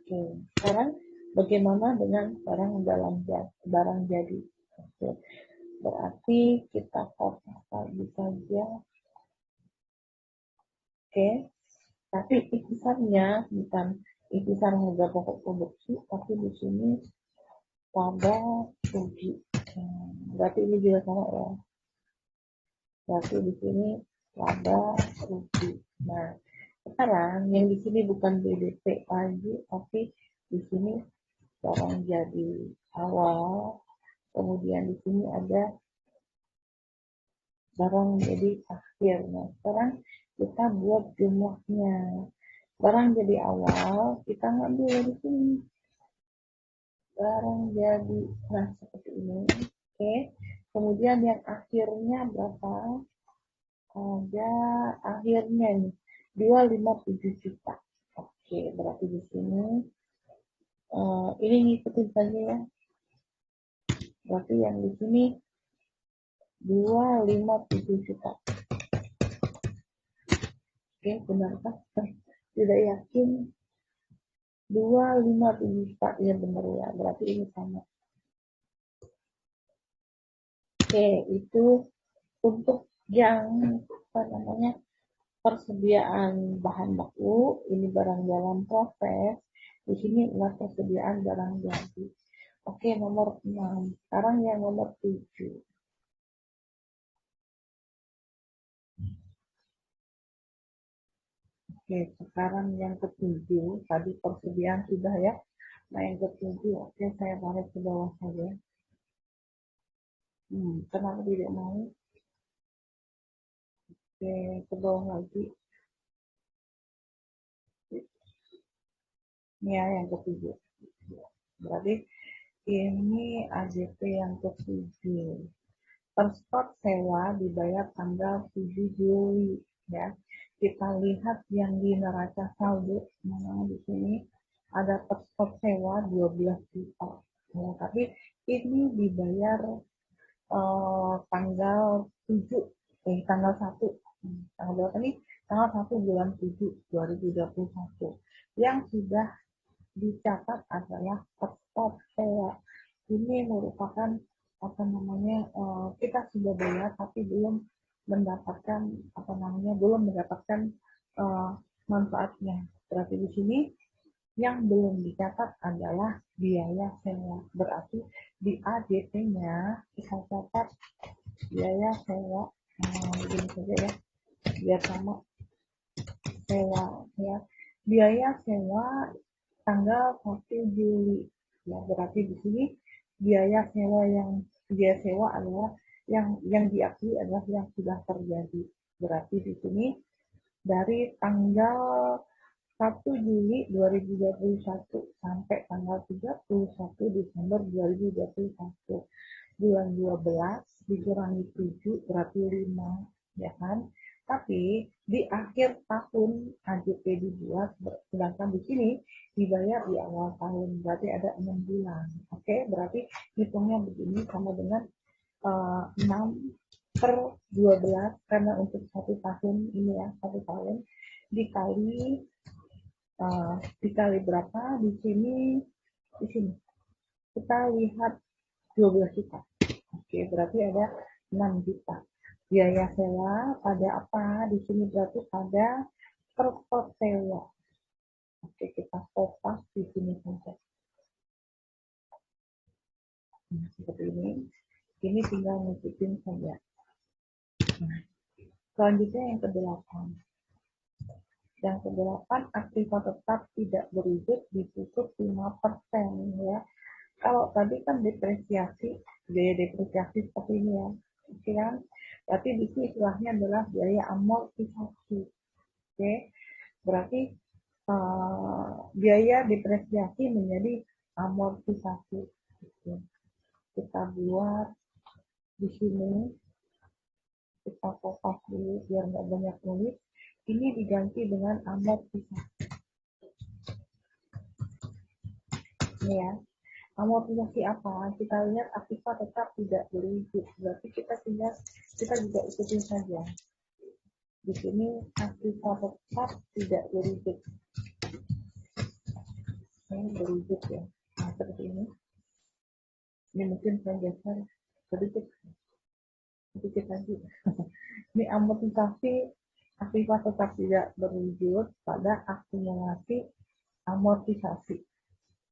Oke, sekarang bagaimana dengan barang dalam barang jadi? Oke, berarti kita fokus lagi saja. Oke, tapi intisarnya bukan intisar harga pokok produksi, tapi di sini pada rugi. Berarti ini juga sama ya. Berarti di sini pada rugi. Nah, sekarang yang di sini bukan BDP lagi, tapi di sini barang jadi awal, kemudian di sini ada barang jadi akhir. Nah, sekarang kita buat jumlahnya. Barang jadi awal, kita ngambil dari sini. Barang jadi, nah seperti ini. Oke, kemudian yang akhirnya berapa? Ada akhirnya nih, 257 juta. Oke, berarti di sini ini ngikutin saja ya. Berarti yang di sini 257 juta. Oke, benarkah? Tidak yakin. 257 juta, ya benar ya. Berarti ini sama. Oke, itu untuk yang apa namanya, persediaan bahan baku. Ini barang dalam proses. Di sini adalah persediaan barang jadi. Oke, nomor 6. Sekarang yang nomor 7. Oke, sekarang yang ketujuh. Tadi persediaan sudah ya. Nah, yang ketujuh, oke, saya tarik ke bawah saja. Kenapa tidak mau? Oke, ke bawah lagi. Ini ya, yang ketujuh. Berarti ini AJP yang ketujuh. Transport sewa dibayar tanggal 7 Juli ya. Kita lihat yang di neraca saldo, nah di sini ada transport sewa 12 juta. Ya, tapi ini dibayar tanggal 7, tanggal 1, tanggal berapa nih? Tanggal 1 bulan 7 2021. Yang sudah dicatat adalah stop sewa. Ini merupakan apa namanya, kita sudah bayar tapi belum mendapatkan apa namanya, belum mendapatkan manfaatnya. Berarti di sini yang belum dicatat adalah biaya sewa. Berarti di ADP-nya kita catat biaya sewa, begini saja ya, biar sama, sewa ya, biaya sewa tanggal 1 Juli. Ya, berarti di sini biaya sewa adalah yang diakui adalah yang sudah terjadi. Berarti di sini dari tanggal 1 Juli 2021 sampai tanggal 31 Desember 2021. Bulan 12 dikurangi 7 berarti 5, ya kan? Tapi di akhir tahun AJP dibuat, sedangkan di sini dibayar di awal tahun, berarti ada 6 bulan. Oke, berarti hitungnya begini sama dengan 6/12, karena untuk satu tahun ini ya, satu tahun dikali dikali berapa di sini, kita lihat 12 juta. Oke, berarti ada 6 juta. Biaya sewa pada apa? Di sini berarti pada per sewa. Oke, kita kopas di sini saja. Nah, seperti ini. Ini tinggal ngikutin saja. Nah, selanjutnya yang ke-8. Yang ke-8, aktiva tetap tidak berwujud ditutup 5% ya. Kalau tadi kan depresiasi, biaya depresiasi seperti ini ya, kan? Berarti di sini istilahnya adalah biaya amortisasi. Oke, berarti biaya depresiasi menjadi amortisasi. Oke. Kita buat di sini, kita kopas dulu biar nggak banyak nulis. Ini diganti dengan amortisasi. Ini ya. Amortisasi apa? Kita lihat aktiva tetap tidak berwujud. Berarti kita juga ikutin saja. Di sini aktiva tetap tidak berwujud. Ini berwujud ya. Nah, seperti ini. Ini mungkin saya geser sedikit lagi. Ini amortisasi aktiva tetap tidak berwujud pada akumulasi amortisasi.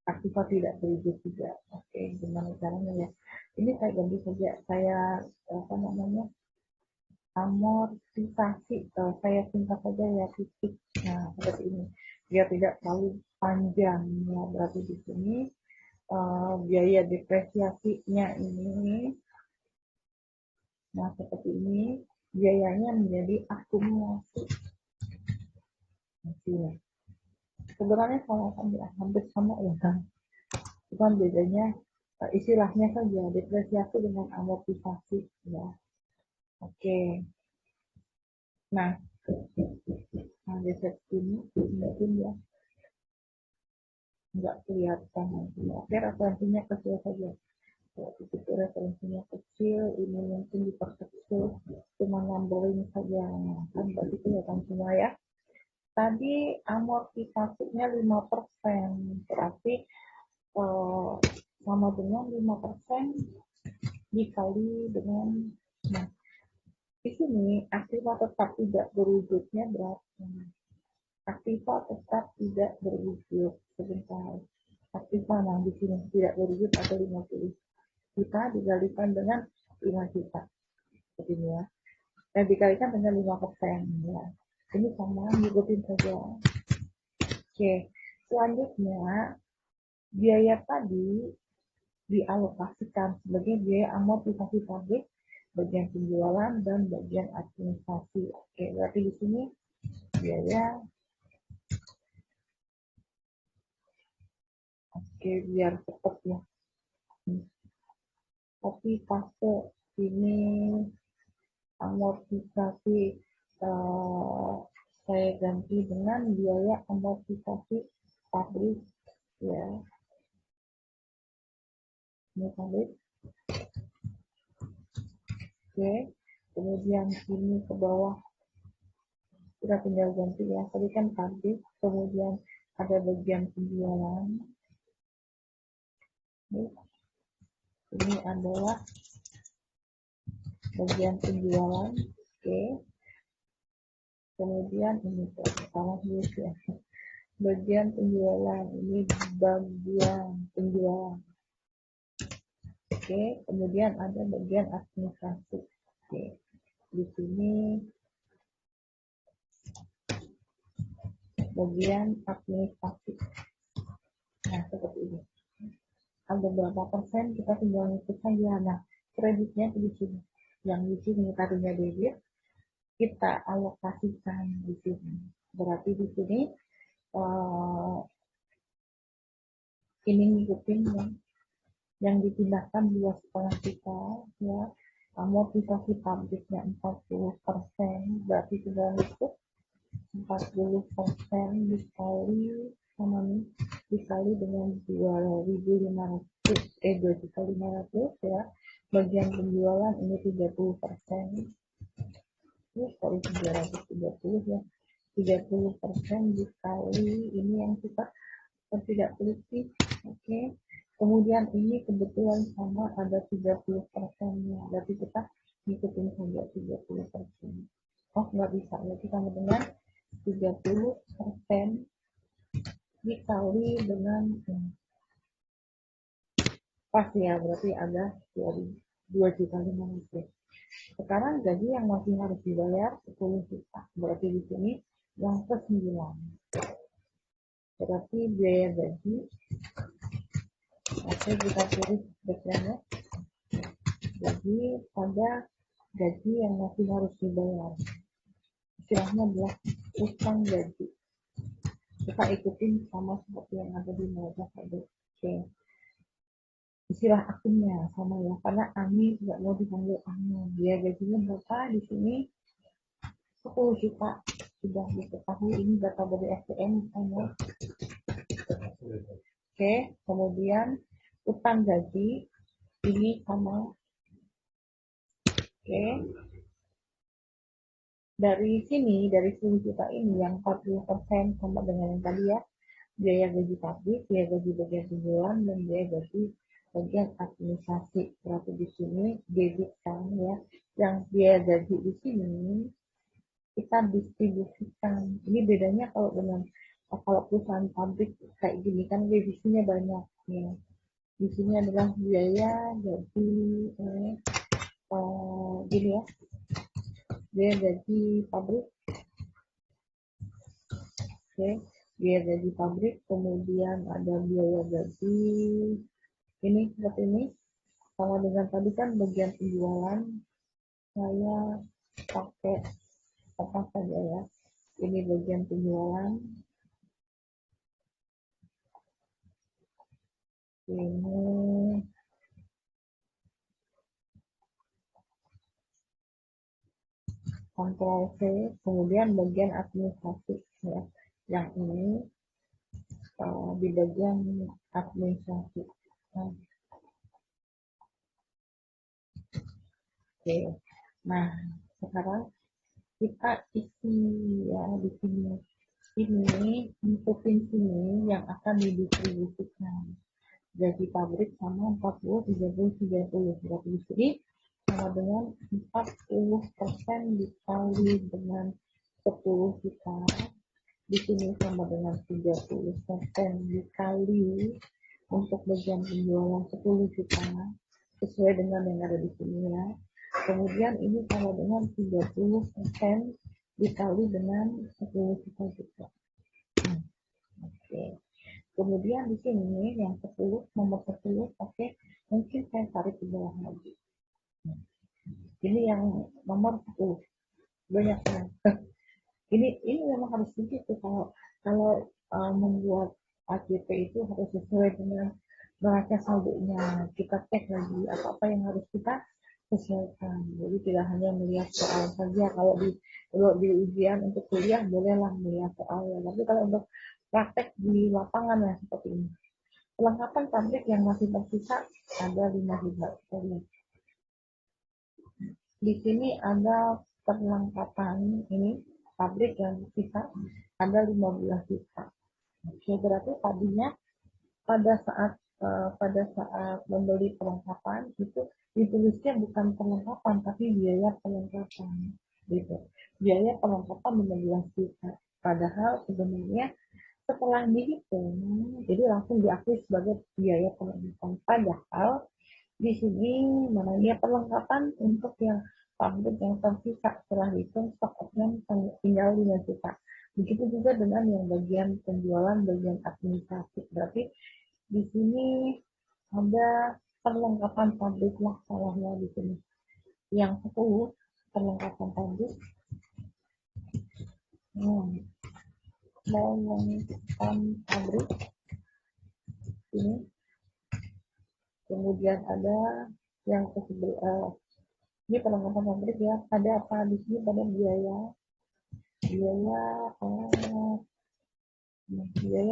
Aktiva tidak berwujud juga. Oke, gimana caranya ya? Ini saya ganti saja. Saya apa namanya? Amortisasi. Saya singkat saja ya, titik. Nah, seperti ini. Biar tidak terlalu panjang ya. Berarti di sini biaya depresiasinya ini, nah seperti ini, biayanya menjadi akumulasi. Sebenarnya hampir sama ya kan, cuman bedanya istilahnya saja depresiasi dengan amortisasi ya. Oke, nah di sini mungkin ya nggak kelihatan nanti. Oke, referensinya kecil saja. Itu referensinya kecil, ini mungkin diperkecil, cuma nambahin saja. Kan berarti kelihatan semua ya. Tadi amortisasinya 5%, berarti sama dengan 5% dikali dengan, nah, di sini aktiva tetap tidak berwujudnya berapa? Aktiva tetap tidak berwujud, sebentar. Aktiva, nah di sini tidak berwujud atau 50 juta dikalikan dengan 5 juta. Seperti ini ya. Dan dikalikan dengan 5% ya. Ini sama, ngikutin saja. Oke, selanjutnya biaya tadi dialokasikan sebagai biaya amortisasi pabrik, bagian penjualan dan bagian administrasi. Oke, berarti di sini biaya. Oke, biar cepat ya. Tapi fase ini amortisasi saya ganti dengan biaya amortisasi pabrik ya. ini pabrik. Oke, kemudian ini ke bawah kita tinggal ganti ya, tadi kan pabrik, kemudian ada bagian penjualan. Ini adalah bagian penjualan. Oke, kemudian ini salah ya, bagian penjualan, ini bagian penjualan. Oke, kemudian ada bagian administrasi. Oke, di sini bagian administrasi. Nah, seperti ini. Ada berapa persen kita tinggal ngikut saja. Nah, kreditnya di sini. Yang di sini tadinya debit, kita alokasikan di sini. Berarti di sini ini ngikutin yang dipindahkan 2,5 juta ya. Amortisasi pabriknya 40%, berarti tinggal ngikut 40% dikali sama nih, dikali dengan 2.500 ya. Bagian penjualan ini 30%. Ini sorry 330 ya. 30% dikali ini yang kita tidak teliti. Oke. Kemudian ini kebetulan sama ada 30%-nya. Berarti kita ngikutin saja 30%. Oh, nggak bisa. Berarti sama dengan 30% dikali dengan pas ya, berarti ada 2.500.000. Sekarang gaji yang masih harus dibayar 10 juta. Berarti di sini yang ke-9. Berarti biaya gaji, oke, kita tulis bagiannya. Gaji pada gaji yang masih harus dibayar. Istilahnya adalah utang gaji. Kita ikutin sama seperti yang ada di meja tadi. Oke. Istilah akunnya sama ya, karena Ani tidak mau dipanggil Ani. Dia gajinya berapa di sini? 10 juta. Sudah diketahui, ini data dari SPM misalnya. Oke, kemudian utang gaji ini sama. Oke. Dari sini, dari 10 juta ini yang 40% sama dengan yang tadi ya. Biaya gaji pabrik, biaya gaji bagian penjualan, dan biaya gaji bagian administrasi. Berarti di sini debit kan ya. Yang biaya gaji di sini kita distribusikan. Ini bedanya kalau dengan kalau perusahaan pabrik kayak gini kan divisinya banyak ya. Di sini adalah biaya gaji gini ya. Biaya gaji pabrik. Oke, biaya gaji pabrik, kemudian ada biaya gaji ini seperti ini. Sama dengan tadi kan bagian penjualan saya pakai apa saja ya. Ini bagian penjualan. Ini Ctrl C, kemudian bagian administrasi ya. Yang ini di bagian administrasi. Nah, oke. Nah, sekarang kita isi ya di sini. Ini ngikutin sini yang akan didistribusikan. Gaji pabrik sama 40, 30, 30. Berarti di sini sama dengan 40% dikali dengan 10 juta. Di sini sama dengan 30% dikali untuk bagian penjualan 10 juta. Sesuai dengan yang ada di sini ya. Kemudian ini sama dengan 30% dikali dengan 10 juta juga. Oke. Kemudian di sini yang 10, nomor 10, oke, mungkin saya tarik ke bawah lagi. Ini yang nomor 10. Banyak kan? Ini memang harus begitu kalau membuat ACP itu harus sesuai dengan neraca saldonya. Kita cek lagi apa yang harus kita sesuaikan. Jadi tidak hanya melihat soal saja. Kalau di ujian untuk kuliah bolehlah melihat soal ya. Tapi kalau untuk praktek di lapangan ya seperti ini. Perlengkapan pabrik yang masih tersisa ada 5 juga. Di sini ada perlengkapan ini pabrik yang tersisa ada 15 juta. Oke, berarti tadinya pada saat membeli perlengkapan itu ditulisnya bukan perlengkapan tapi biaya perlengkapan gitu. Biaya perlengkapan 15 juta. Padahal sebenarnya setelah dihitung jadi langsung diakui sebagai biaya perlengkapan. Padahal di sini namanya perlengkapan untuk yang pabrik yang tersisa setelah dihitung stok option tinggal 5 juta. Begitu juga dengan yang bagian penjualan, bagian administrasi. Berarti di sini ada perlengkapan pabrik lah salahnya di sini. Yang 10 perlengkapan pabrik. Perlengkapan pabrik ini. Kemudian ada yang ini perlengkapan pabrik ya. Ada apa di sini? Pada biaya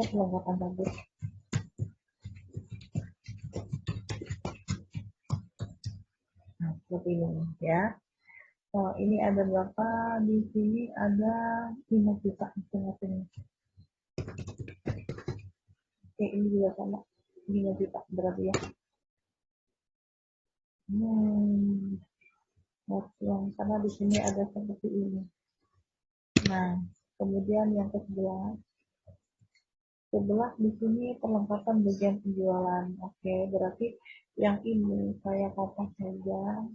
perlengkapan pabrik. Nah, seperti ini ya. Ini ada berapa? Di sini ada 5 juta masing-masing. Oke, ini juga sama 5 juta berarti ya. Karena di sini ada seperti ini. Nah, kemudian yang sebelah di sini perlengkapan bagian penjualan. Oke, berarti yang ini saya kopas saja.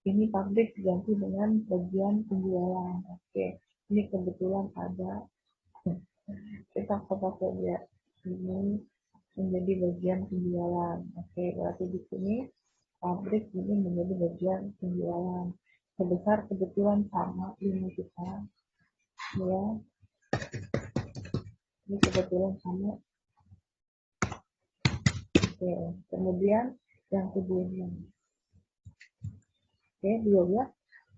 Ini pabrik diganti dengan bagian penjualan. Oke, ini kebetulan ada. Kita kopas saja. Ini menjadi bagian penjualan. Oke, berarti di sini pabrik ini menjadi bagian penjualan. Sebesar kebetulan sama 5 juta. Ya. Ini kebetulan sama. Oke, kemudian yang kedua. Oke, 12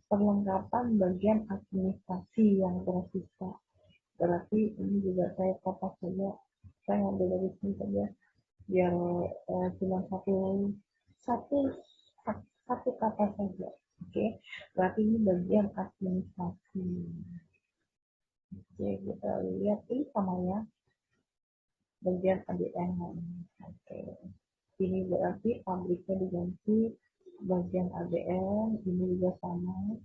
perlengkapan bagian administrasi yang tersisa. Berarti ini juga saya kopas saja. Saya ngambil dari sini saja biar cuma satu kata saja. Oke, berarti ini bagian administrasi. Oke, kita lihat ini sama ya. Bagian ADN. Oke. Ini berarti pabriknya diganti bagian ADN, ini juga sama.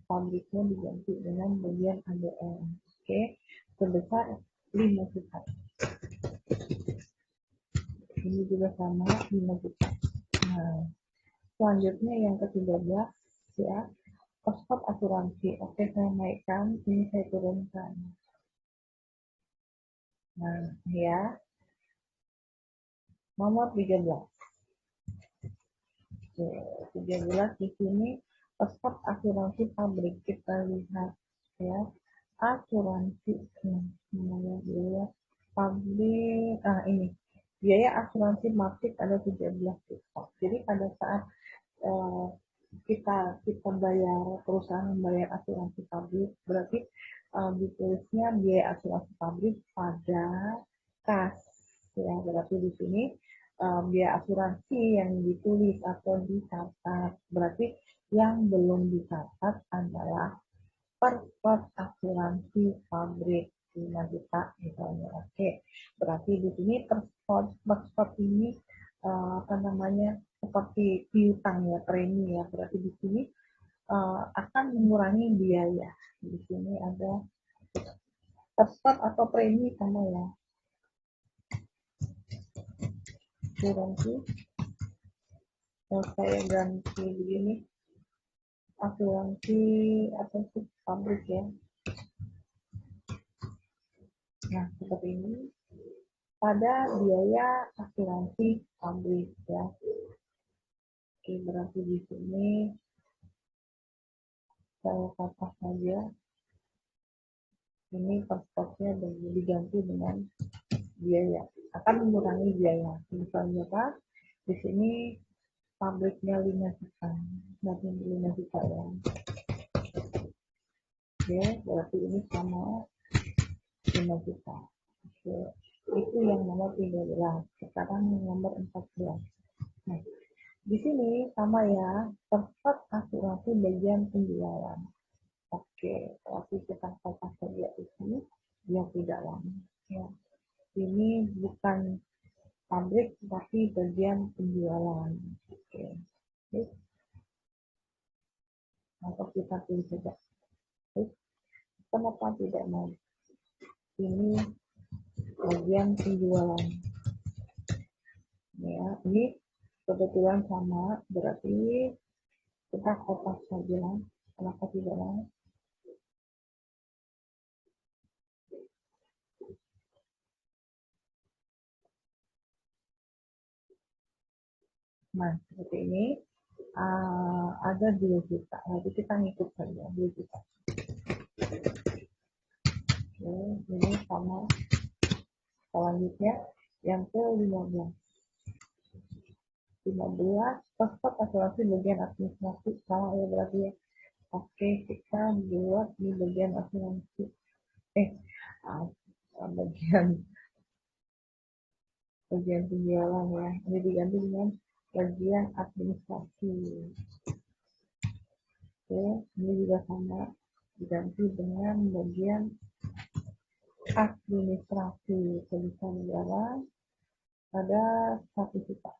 Pabriknya diganti dengan bagian ADN. Oke, sebesar 5 juta. Ini juga sama 5 juta. Nah, selanjutnya yang ke-13 ya, cost asuransi. Oke, saya naikkan, ini saya turunkan. Nah, ya. Nomor 13. Oke, 13 di sini cost asuransi pabrik kita lihat ya. Asuransi biaya pabrik ini biaya asuransi pabrik ada 13 juta. Jadi pada saat kita bayar, perusahaan membayar asuransi pabrik, berarti ditulisnya biaya asuransi pabrik pada kas ya. Berarti di sini biaya asuransi yang ditulis atau dicatat, berarti yang belum dicatat adalah per asuransi pabrik 5 juta misalnya. Oke, berarti di sini per ini seperti piutang ya, premi ya. Berarti di sini akan mengurangi biaya. Di sini ada per atau premi sama ya. Asuransi. Saya ganti begini. Asuransi pabrik ya. Nah, seperti ini pada biaya asuransi pabrik ya. Oke, berarti di sini saya kata saja ini transportnya diganti dengan biaya, akan mengurangi biaya. Misalnya Pak, di sini pabriknya 5 juta, berarti 5 juta ya. Oke, berarti ini sama 5 juta. Oke, Itu yang nomor 13. Sekarang nomor 14. Nah, di sini sama ya, tempat asuransi bagian penjualan. Oke, tapi kita kotak saja ini dia tidak lama. Ya. Ini bukan pabrik tapi bagian penjualan. Oke. Baik. Atau kita pilih saja. Baik. Kenapa tidak mau? Ini bagian penjualan. Ya, ini kebetulan sama, berarti kita kotak saja. Kenapa tidak mau? Nah, seperti ini. Ada 2 juta. Nanti kita ngikut saja 2 juta. Oke, ini sama selanjutnya yang ke 15. 15 paspor asuransi bagian administrasi sama ya berarti ya. Oke, kita buat di bagian asuransi. Ah, bagian penjualan ya. Ini diganti dengan bagian administrasi. Oke, ini juga sama diganti dengan bagian administrasi tulisan negara pada 1 juta.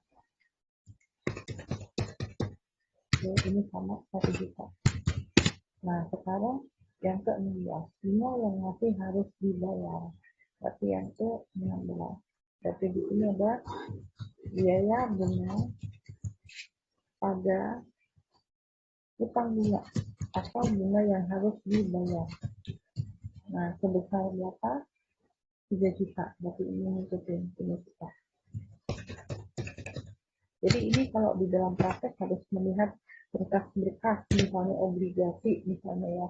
Oke, ini sama 1 juta. Nah, sekarang yang ke-16, bunga yang masih harus dibayar. Berarti yang ke-16. Berarti di sini ada biaya bunga pada utang bunga atau bunga yang harus dibayar. Nah, sebesar berapa? 3 juta. Berarti ini ngikutin 3 juta. Jadi ini kalau di dalam praktek harus melihat berkas-berkas, misalnya obligasi, misalnya ya.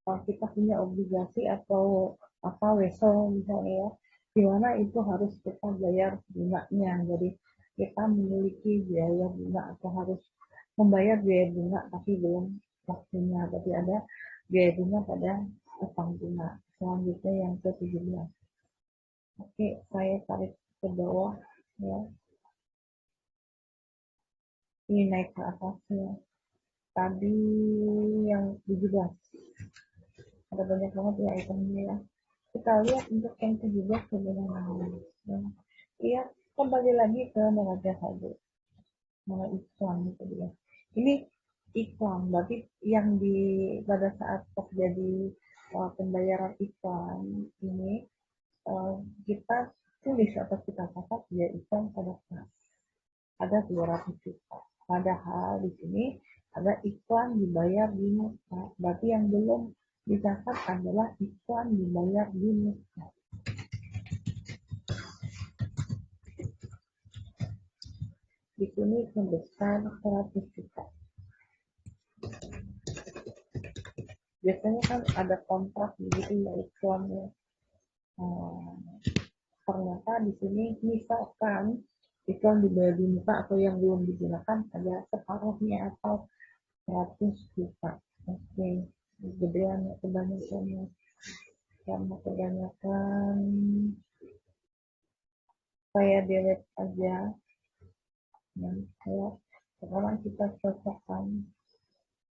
Kalau kita punya obligasi atau apa wesel misalnya ya, di mana itu harus kita bayar bunganya. Jadi kita memiliki biaya bunga atau harus membayar biaya bunga tapi belum waktunya. Berarti ada biaya bunga pada utang bunga. Selanjutnya yang ke-17. Oke, saya tarik ke bawah ya. Ini naik ke atasnya. Tadi yang 17. Ada banyak banget ya itemnya ya. Kita lihat untuk yang 17 sebenarnya. Iya, kembali lagi ke neraca saldo. Nama iklan itu dia. Ini iklan, berarti yang di pada saat terjadi pembayaran iklan ini kita tulis atau kita catat dia iklan pada kas. Ada 200 juta. Padahal di sini ada iklan dibayar di muka. Berarti yang belum dicatat adalah iklan dibayar di muka. Di sini sebesar 100 juta. Biasanya kan ada kontrak begitu ya iklannya. Ternyata di sini misalkan iklan dibayar di muka atau yang belum digunakan ada separuhnya atau 100 juta. Oke, gedean kebanyakannya. Karena kebanyakan saya delete aja. Dan saya sekarang kita cocokkan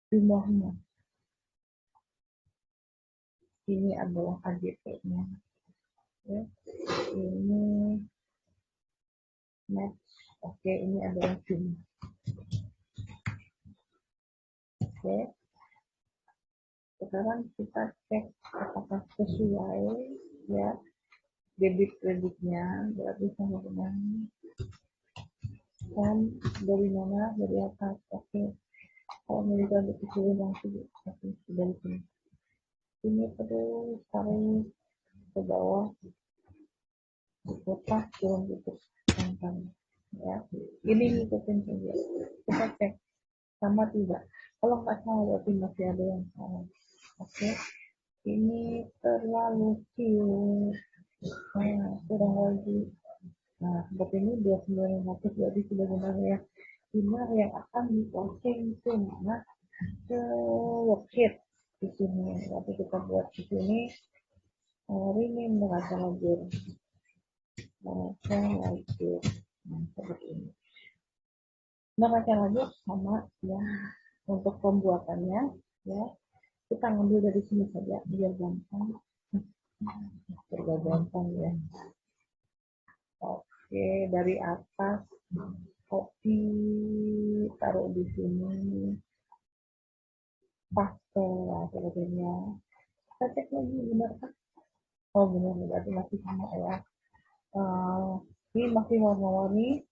jumlahnya. Ini adalah AGP-nya. Oke. Ini match. Oke, ini adalah jumlah. Oke. Sekarang kita cek apakah sesuai ya debit kreditnya berarti sama dengan dan dari mana dari atas. Oke. Kalau militer dikecilin langsung dari sini. Ini terus tarik ke bawah kotak turun tutup angkanya ya. Ini ngikutin saja. Kita cek sama tidak. Kalau nggak salah berarti masih ada yang salah. Oke. Ini terlalu cute. Nah, kurang lagi. Nah, seperti ini 2900 berarti sudah benar ya. Benar yang akan diposting ke mana? Ke worksheet di sini. Berarti kita buat di sini rename neraca lajur. Neraca lajur. Nah, seperti ini. Neraca lajur sama ya. Untuk pembuatannya ya, kita ngambil dari sini saja biar gampang. Biar gampang ya. Oke, dari atas kopi taruh di sini. Pastel lah sebetulnya. Kita cek lagi benar kan? Oh benar, berarti masih sama ya. Ini masih warna-warni.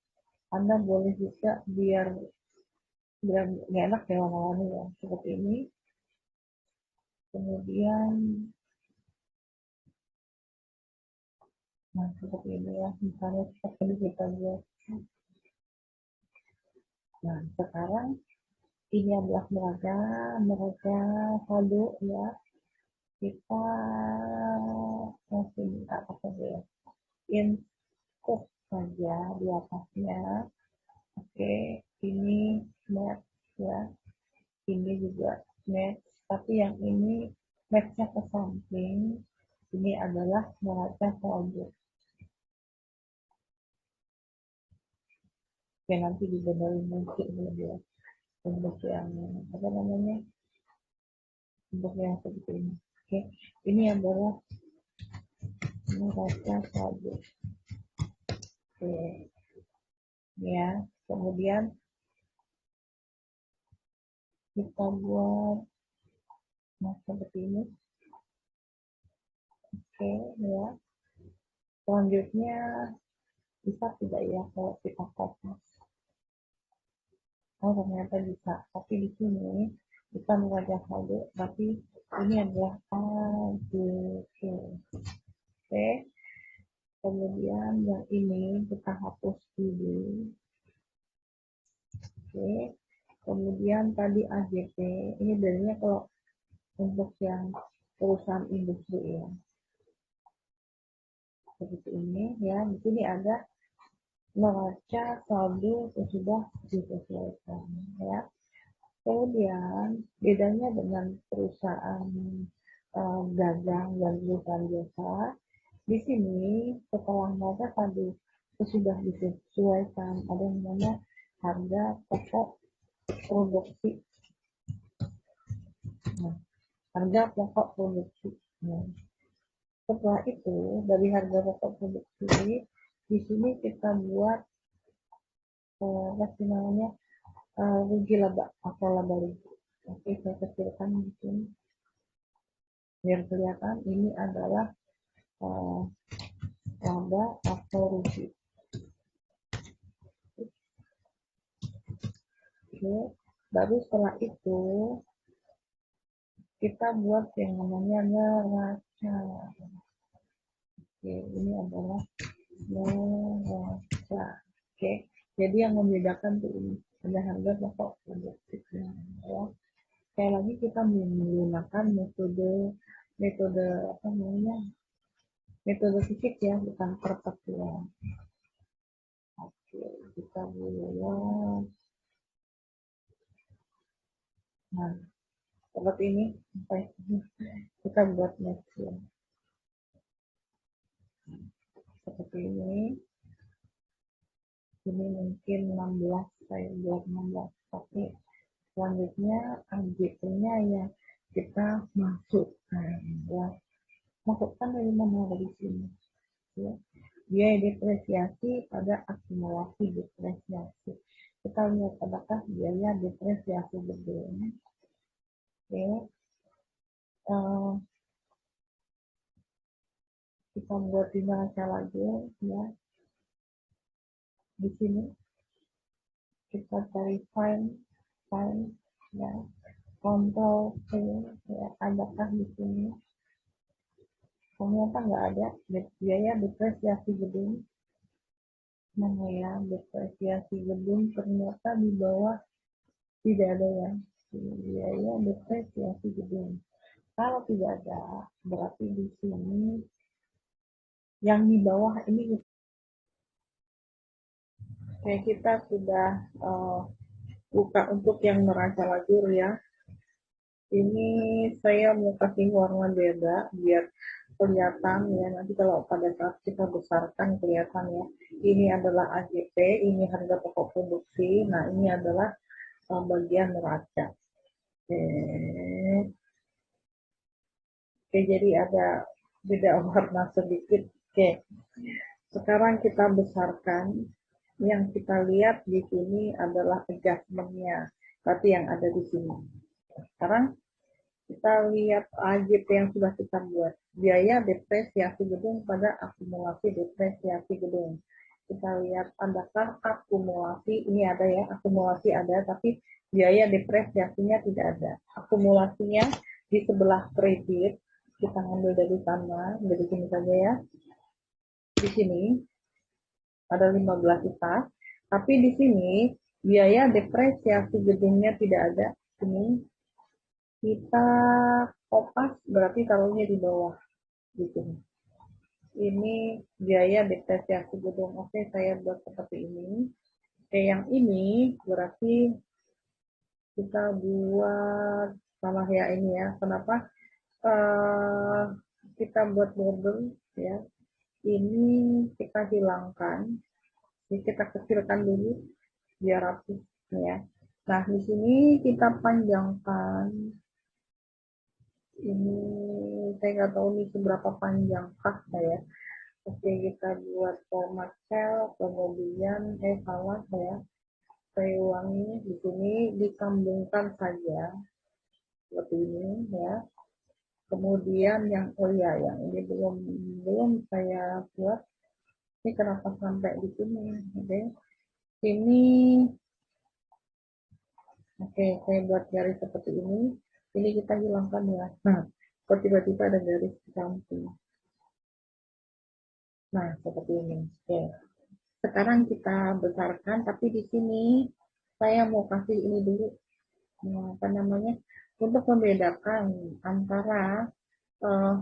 Anda boleh juga biar nggak enak ya warna-warni ya seperti ini. Kemudian nah seperti ini ya, misalnya seperti kita buat. Nah sekarang ini adalah neraca saldo ya. Kita masih apa saja ya, input saja di atasnya. Oke, ini match ya, ini juga match, tapi yang ini matchnya ke samping. Ini adalah neraca saldo. Oke, nanti dibenerin mungkin ya untuk yang apa namanya, untuk yang seperti ini. Oke, ini adalah neraca saldo. Oke, ya. Kemudian kita buat seperti ini. Oke, ya. Selanjutnya bisa tidak ya kalau kita kopas? Oh ternyata bisa. Tapi di sini kita mengajak saldo, tapi ini adalah AJC. Oke. Kemudian yang ini kita hapus dulu. Oke. Kemudian tadi AJP, ini biasanya kalau untuk yang perusahaan industri ya. Seperti ini ya. Di sini ada neraca saldo sudah disesuaikan ya. Kemudian bedanya dengan perusahaan dagang dan perusahaan jasa, di sini setelah neraca saldo sudah disesuaikan, ada yang namanya harga pokok produksi. Nah, harga pokok produksi. Nah, setelah itu dari harga pokok produksi di sini kita buat apa sih namanya, rugi laba atau laba rugi. Oke, saya kecilkan mungkin biar kelihatan ini adalah laba atau rugi. Oke, baru setelah itu kita buat yang namanya neraca. Oke, ini adalah neraca. Oke, jadi yang membedakan tuh ini ada harga pokok produksi ya. Sekali lagi kita menggunakan metode apa namanya, metode fisik ya, bukan kertas ya. Oke, kita buat. Nah, seperti ini. Kita buat match ya. Seperti ini. Ini mungkin 16, saya buat 16. Tapi selanjutnya AJP-nya ya kita masukkan ya. Masukkan dari mana, dari sini ya. Biaya depresiasi pada akumulasi depresiasi. Kita lihat apakah biaya depresiasi gedung. Oke. Kita buat di neraca lagi ya. Di sini kita cari file ya. Ctrl C ya, adakah di sini? Ternyata nggak ada biaya depresiasi gedung. Mana ya, depresiasi gedung ternyata di bawah tidak ada ya, biaya depresiasi gedung. Kalau tidak ada, berarti di sini yang di bawah ini kayak kita sudah buka untuk yang neraca lajur ya. Ini saya mau kasih warna beda biar kelihatan ya, nanti kalau pada saat kita besarkan kelihatan ya. Ini adalah AGP, ini harga pokok produksi. Nah, ini adalah bagian neraca. Oke. Oke, jadi ada beda warna sedikit. Oke, sekarang kita besarkan. Yang kita lihat di sini adalah adjustment-nya, berarti yang ada di sini. Sekarang kita lihat AJP yang sudah kita buat. Biaya depresiasi gedung pada akumulasi depresiasi gedung. Kita lihat adakah akumulasi, ini ada ya, akumulasi ada, tapi biaya depresiasinya tidak ada. Akumulasinya di sebelah kredit, kita ambil dari sana, dari sini saja ya. Di sini ada 15 juta, tapi di sini biaya depresiasi gedungnya tidak ada. Ini kita kopas berarti taruhnya di bawah gitu. Ini biaya depresiasi gedung. Oke, saya buat seperti ini. Oke, yang ini berarti kita buat salah ya ini ya. Kenapa? Uh, kita buat border ya. Ini kita hilangkan. Ini kita kecilkan dulu biar rapi ya. Nah, di sini kita panjangkan. Ini saya nggak tahu nih seberapa panjangkah saya. Oke, kita buat format cell, kemudian salah ya. Saya ulangi di sini disambungkan saja seperti ini ya. Kemudian yang ya yang ini belum saya buat. Ini kenapa sampai di sini? Oke. Ini oke, saya buat garis seperti ini. Ini kita hilangkan ya. Nah, kok tiba-tiba ada garis di samping. Nah, seperti ini. Oke. Sekarang kita besarkan, tapi di sini saya mau kasih ini dulu, apa namanya, untuk membedakan antara uh,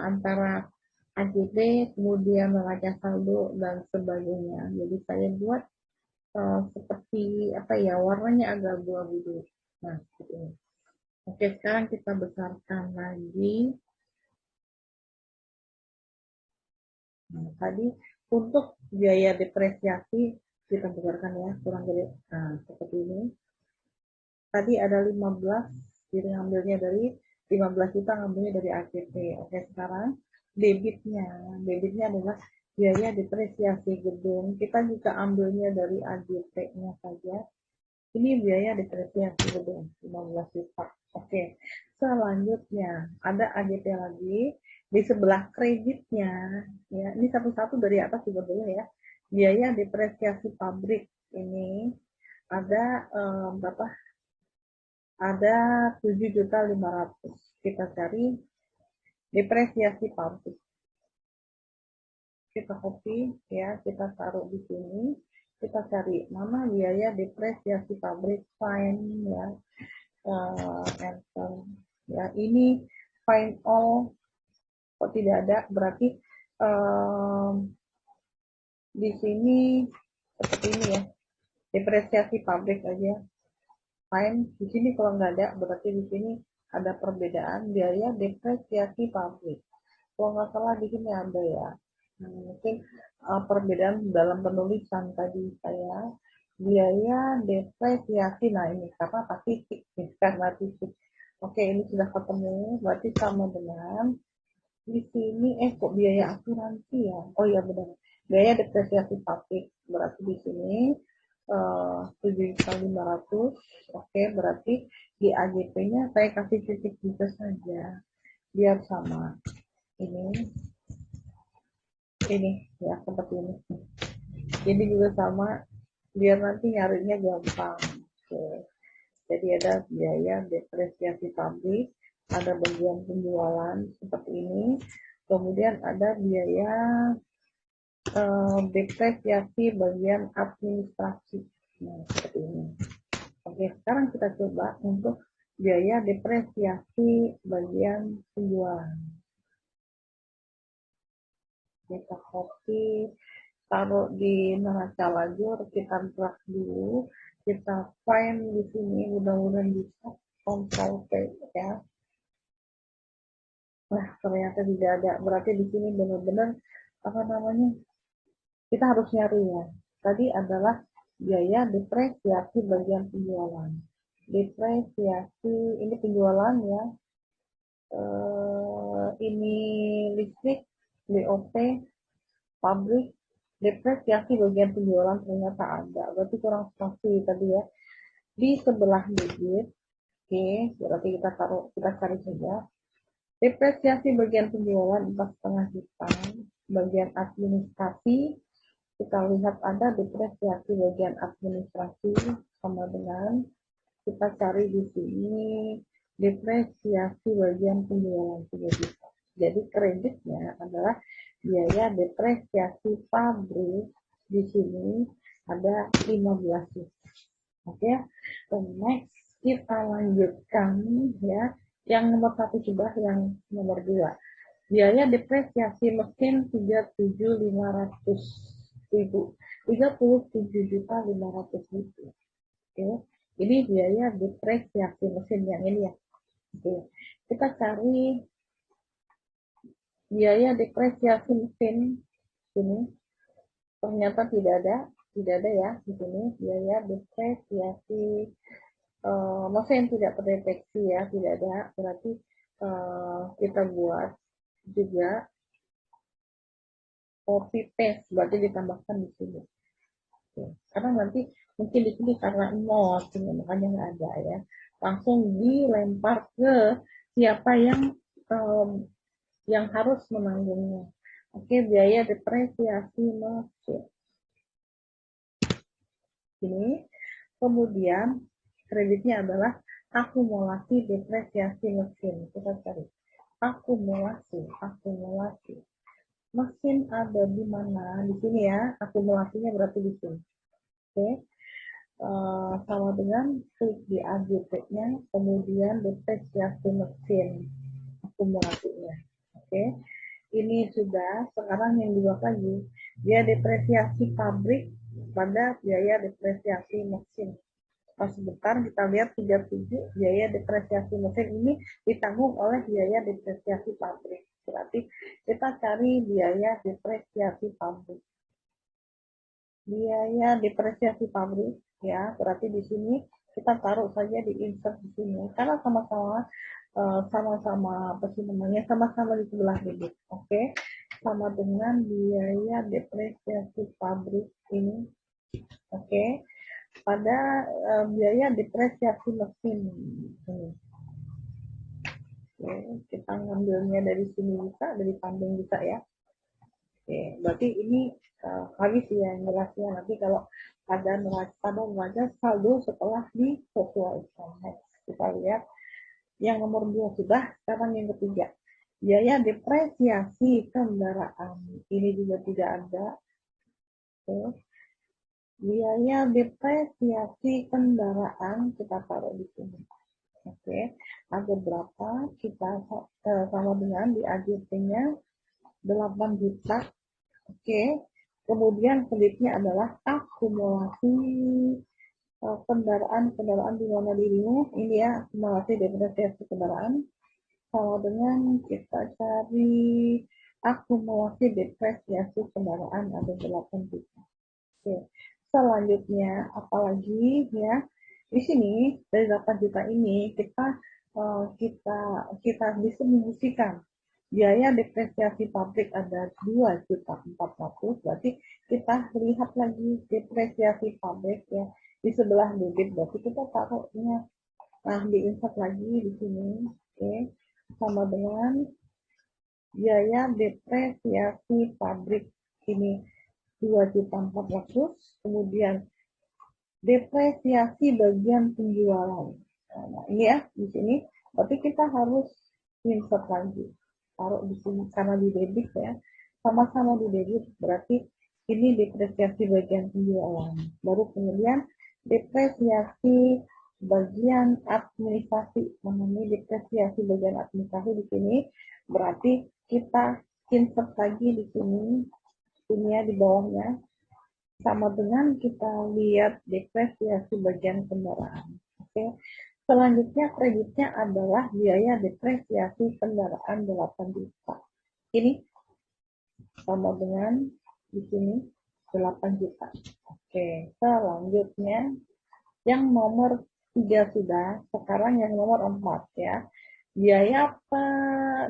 antara AJB, kemudian neraca saldo dan sebagainya. Jadi saya buat seperti apa ya, warnanya agak abu-abu dulu. Nah, seperti ini. Oke, sekarang kita besarkan lagi. Nah, tadi untuk biaya depresiasi kita besarkan ya, kurang gede. Nah, seperti ini. Tadi ada 15, jadi ngambilnya dari 15 juta ngambilnya dari ACP. Oke, sekarang debitnya. Debitnya adalah biaya depresiasi gedung. Kita juga ambilnya dari AJP-nya saja. Ini biaya depresiasi gedung 15 juta. Oke, selanjutnya ada AJP lagi di sebelah kreditnya. Ya, ini satu-satu dari atas juga boleh ya. Biaya depresiasi pabrik ini ada berapa? Ada 7.500.000. Kita cari depresiasi pabrik. Kita copy ya, kita taruh di sini. Kita cari mana biaya depresiasi pabrik, find ya, enter ya. Ini find all, kok tidak ada, berarti di sini seperti ini ya, depresiasi pabrik aja. Fine, di sini kalau nggak ada, berarti di sini ada perbedaan biaya depresiasi pabrik. Kalau nggak salah di sini ada ya. Mungkin perbedaan dalam penulisan tadi saya biaya depresiasi. Nah, ini karena titik, karena titik. Oke, ini sudah ketemu, berarti sama dengan di sini kok biaya asuransi ya. Oh iya benar, biaya depresiasi pabrik berarti di sini 7.500.000. Oke, berarti di AJP-nya saya kasih titik juga saja biar sama. Ini ya seperti ini. Ini juga sama biar nanti nyarinya gampang. Oke. Jadi ada biaya depresiasi pabrik, ada bagian penjualan seperti ini, kemudian ada biaya depresiasi bagian administrasi. Nah, seperti ini. Oke, sekarang kita coba untuk biaya depresiasi bagian penjualan. Kita copy, taruh di neraca lajur, kita drag dulu, kita find di sini, mudah-mudahan bisa. Control V ya. Nah, ternyata tidak ada. Berarti di sini benar-benar apa namanya? Kita harus nyari ya. Tadi adalah biaya depresiasi bagian penjualan. Depresiasi ini penjualan ya. Ini listrik, BOP, pabrik, depresiasi bagian penjualan ternyata ada. Berarti kurang pasti tadi ya. Di sebelah debit, oke, berarti kita cari saja. Depresiasi bagian penjualan 4,5 juta. Bagian administrasi, kita lihat ada depresiasi bagian administrasi sama dengan kita cari di sini depresiasi bagian penjualan 3 juta. Jadi kreditnya adalah biaya depresiasi pabrik di sini ada 15 juta. Oke, next kita lanjutkan ya. Yang nomor 1 sudah, yang nomor 2. Biaya depresiasi mesin 37.500.000. 37.500.000. Oke. Ini biaya depresiasi mesin yang ini ya. Oke. Kita cari biaya depresiasi mesin ini. Ternyata tidak ada ya di sini biaya depresiasi mesin tidak terdeteksi ya, tidak ada. Berarti kita buat juga copy paste, berarti ditambahkan di sini. Oke. Karena nanti mungkin di sini karena not, makanya nggak ada ya. Langsung dilempar ke siapa yang harus menanggungnya. Oke, biaya depresiasi mesin. Ini kemudian kreditnya adalah akumulasi depresiasi mesin. Kita cari akumulasi. Mesin ada di mana? Di sini ya. Akumulasinya berarti di sini. Oke. Sama dengan klik di AJP-nya, kemudian depresiasi mesin akumulasinya. Oke. Ini sudah. Sekarang yang dibawah lagi, dia depresiasi pabrik pada biaya depresiasi mesin. Pas sebentar kita lihat 37 biaya depresiasi mesin ini ditanggung oleh biaya depresiasi pabrik. Berarti kita cari biaya depresiasi pabrik. Biaya depresiasi pabrik ya, berarti di sini kita taruh saja di insert di sini karena sama-sama apa sih namanya, sama-sama di sebelah debit. Oke, sama dengan biaya depresiasi pabrik ini. Oke, pada biaya depresiasi mesin ini. Oke, kita ngambilnya dari sini bisa, dari kambing bisa ya. Oke, berarti ini habis ya jelasnya. Nanti kalau ada neraca saldo setelah disesuaikan. Next, kita lihat yang nomor 2 sudah. Sekarang yang ketiga, biaya depresiasi kendaraan. Ini juga tidak ada. Oke. Biaya depresiasi kendaraan kita taruh di sini. Oke, ada berapa? Kita sama dengan di AJP-nya 8 juta. Oke, kemudian kreditnya adalah akumulasi kendaraan di mana dirimu. Ini ya, akumulasi depresiasi kendaraan. Sama dengan kita cari akumulasi depresiasi kendaraan ada 8 juta. Oke. Selanjutnya apalagi ya, di sini dari 8 juta ini kita distribusikan biaya depresiasi pabrik ada 2.400.000. Berarti kita lihat lagi depresiasi pabrik ya di sebelah debit, berarti kita taruhnya diinsert lagi di sini. Oke, sama dengan biaya depresiasi pabrik ini 2.400.000, kemudian depresiasi bagian penjualan. Nah, ini ya di sini, berarti kita harus insert lagi, taruh di sini karena di debit ya, sama-sama di debit, berarti ini depresiasi bagian penjualan. Baru kemudian depresiasi bagian administrasi, namanya depresiasi bagian administrasi di sini, berarti kita insert lagi di sini ya di bawahnya, sama dengan kita lihat depresiasi bagian kendaraan. Oke, Selanjutnya kreditnya adalah biaya depresiasi kendaraan 8 juta. Ini sama dengan di sini 8 juta. Oke, selanjutnya yang nomor 3 sudah, sekarang yang nomor 4 ya. Biaya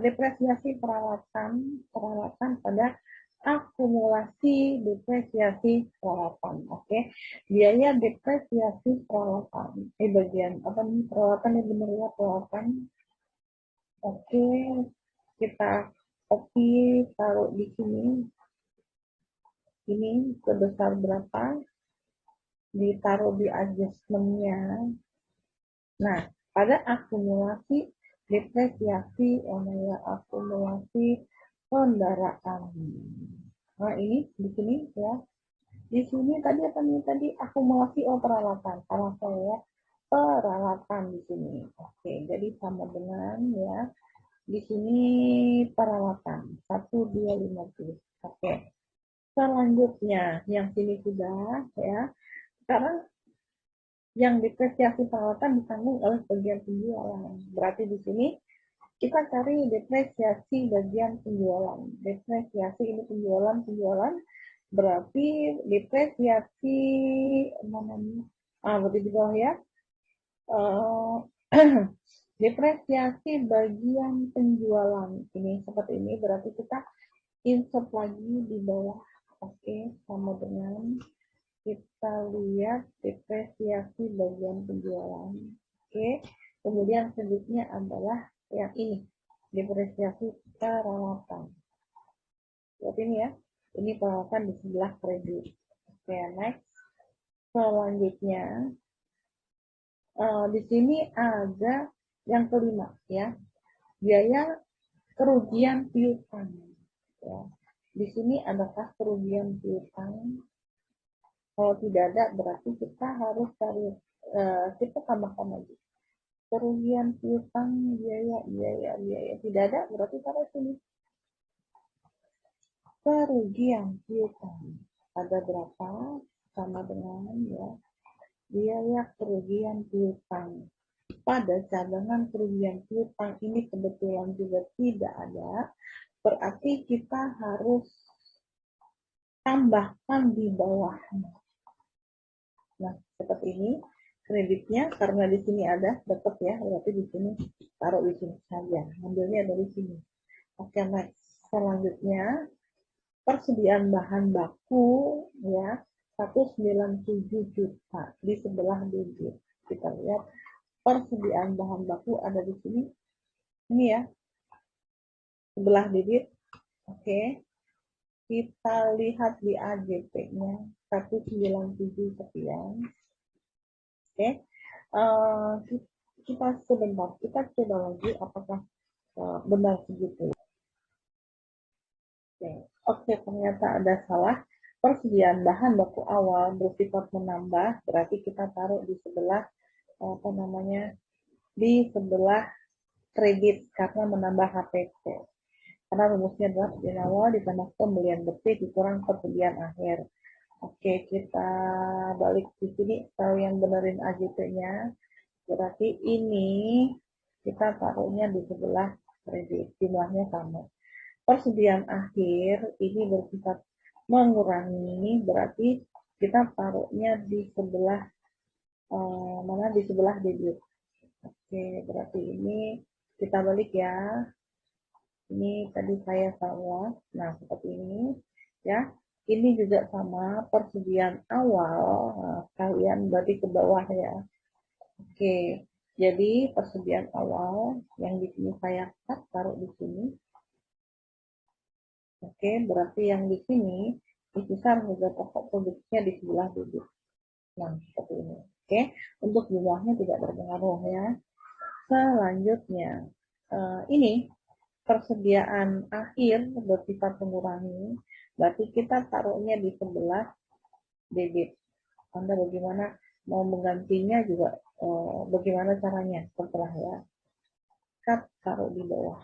depresiasi peralatan pada akumulasi depresiasi peralatan. Oke, biaya depresiasi peralatan. Bagian apa nih peralatan yang benar ya peralatan. Oke, kita copy taruh di sini. Ini sebesar berapa? Ditaruh di adjustmentnya. Nah, pada akumulasi depresiasi, akumulasi kendaraan. Nah, ini di sini ya. Di sini tadi apa nih tadi akumulasi peralatan. Salah saya peralatan di sini. Oke, jadi sama dengan ya. Di sini peralatan 1250. Oke. Selanjutnya yang sini sudah ya. Sekarang yang depresiasi peralatan ditanggung oleh bagian penjualan. Berarti di sini kita cari depresiasi bagian penjualan. Depresiasi ini penjualan berarti depresiasi mana nih? Berarti di bawah ya. Depresiasi bagian penjualan ini seperti ini berarti kita insert lagi di bawah. Oke, sama dengan kita lihat depresiasi bagian penjualan. Oke, kemudian selanjutnya adalah yang ini, depresiasi peralatan. Lihat ini ya, ini peralatan di sebelah kredit. Oke, next. Selanjutnya, di sini ada yang kelima ya, biaya kerugian piutang. Ya. Di sini adakah kerugian piutang? Kalau tidak ada, berarti kita harus cari, kita tambahkan lagi. Kerugian piutang, biaya. Tidak ada, berarti taruh sini. Kerugian piutang. Ada berapa? Sama dengan ya, biaya kerugian piutang. Pada cadangan kerugian piutang ini kebetulan juga tidak ada, berarti kita harus tambahkan di bawahnya. Nah, seperti ini kreditnya karena di sini ada dekat ya, berarti di sini taruh di sini saja. Ambilnya dari sini. Oke, next. Selanjutnya persediaan bahan baku ya 197 juta di sebelah debit. Kita lihat persediaan bahan baku ada di sini. Ini ya. Sebelah debit. Oke. Kita lihat di AJP-nya 197 sekian. Oke, kita sebentar, kita coba lagi apakah benar segitu. Oke, ternyata ada salah. Persediaan bahan baku awal bersifat menambah, berarti kita taruh di sebelah di sebelah kredit karena menambah HPP. Karena rumusnya adalah persediaan awal ditambah pembelian bersih dikurang persediaan akhir. Oke, kita balik di sini. Kalau yang benerin AJP-nya, berarti ini kita taruhnya di sebelah kredit, jumlahnya sama. Persediaan akhir ini bersifat mengurangi, berarti kita taruhnya di sebelah mana di sebelah debit. Oke, berarti ini kita balik ya. Ini tadi saya salah. Nah, seperti ini ya. Ini juga sama persediaan awal. Nah, kalian berarti ke bawah ya. Oke, jadi persediaan awal yang di sini saya taruh di sini. Oke, berarti yang di sini besar harga pokok produksinya di sebelah debit. Nah, seperti ini. Oke, untuk jumlahnya tidak berpengaruh ya. Selanjutnya, ini persediaan akhir bersifat mengurangi, berarti kita taruhnya di sebelah debit. Anda bagaimana mau menggantinya juga bagaimana caranya setelah ya. Cut taruh di bawah.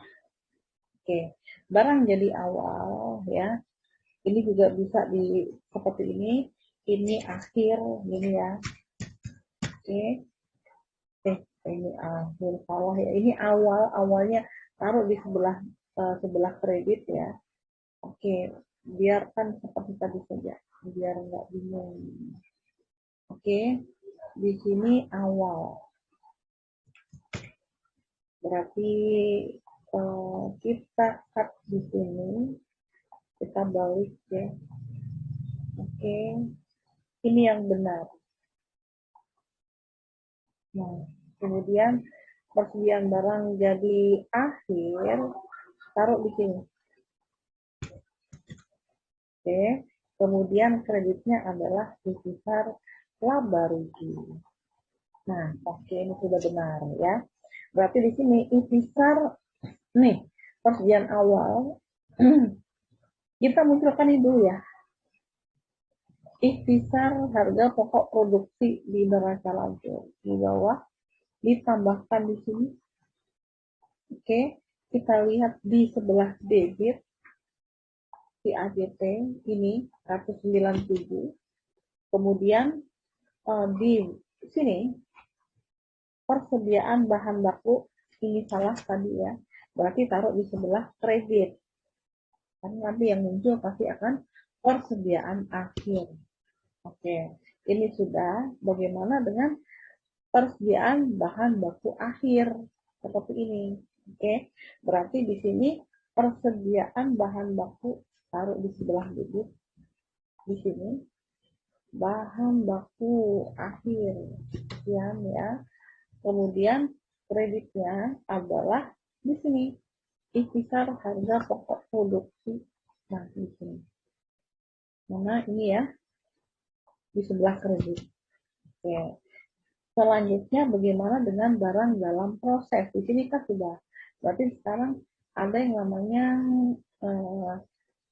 Oke, barang jadi awal ya. Ini juga bisa di seperti ini. Ini akhir, ini ya. Oke. Ini akhir, salah ya. Ini awalnya taruh di sebelah kredit ya. Oke, biarkan seperti tadi saja, biar nggak bingung. Oke, di sini awal. Berarti kita cut di sini, kita balik ya. Oke, ini yang benar. Nah, kemudian persediaan barang jadi akhir, taruh di sini. Oke, kemudian kreditnya adalah divisar laba rugi. Nah, oke, ini sudah benar ya. Berarti di sini divisar nih persediaan awal kita munculkan ini dulu ya. Ikhtisar harga pokok produksi di neraca laba di bawah ditambahkan di sini. Oke, kita lihat di sebelah debit di AJP ini 197. Kemudian di sini persediaan bahan baku ini salah tadi ya. Berarti taruh di sebelah kredit. Kan nanti yang muncul pasti akan persediaan akhir. Oke, ini sudah. Bagaimana dengan persediaan bahan baku akhir seperti ini? Oke, berarti di sini persediaan bahan baku taruh di sebelah debit. Di sini bahan baku akhir, sekian ya. Kemudian kreditnya adalah di sini ikhtisar harga pokok produksi. Nah, di sini. Mana ini ya? Di sebelah kredit. Oke. Selanjutnya bagaimana dengan barang dalam proses? Di sini kan sudah. Berarti sekarang ada yang namanya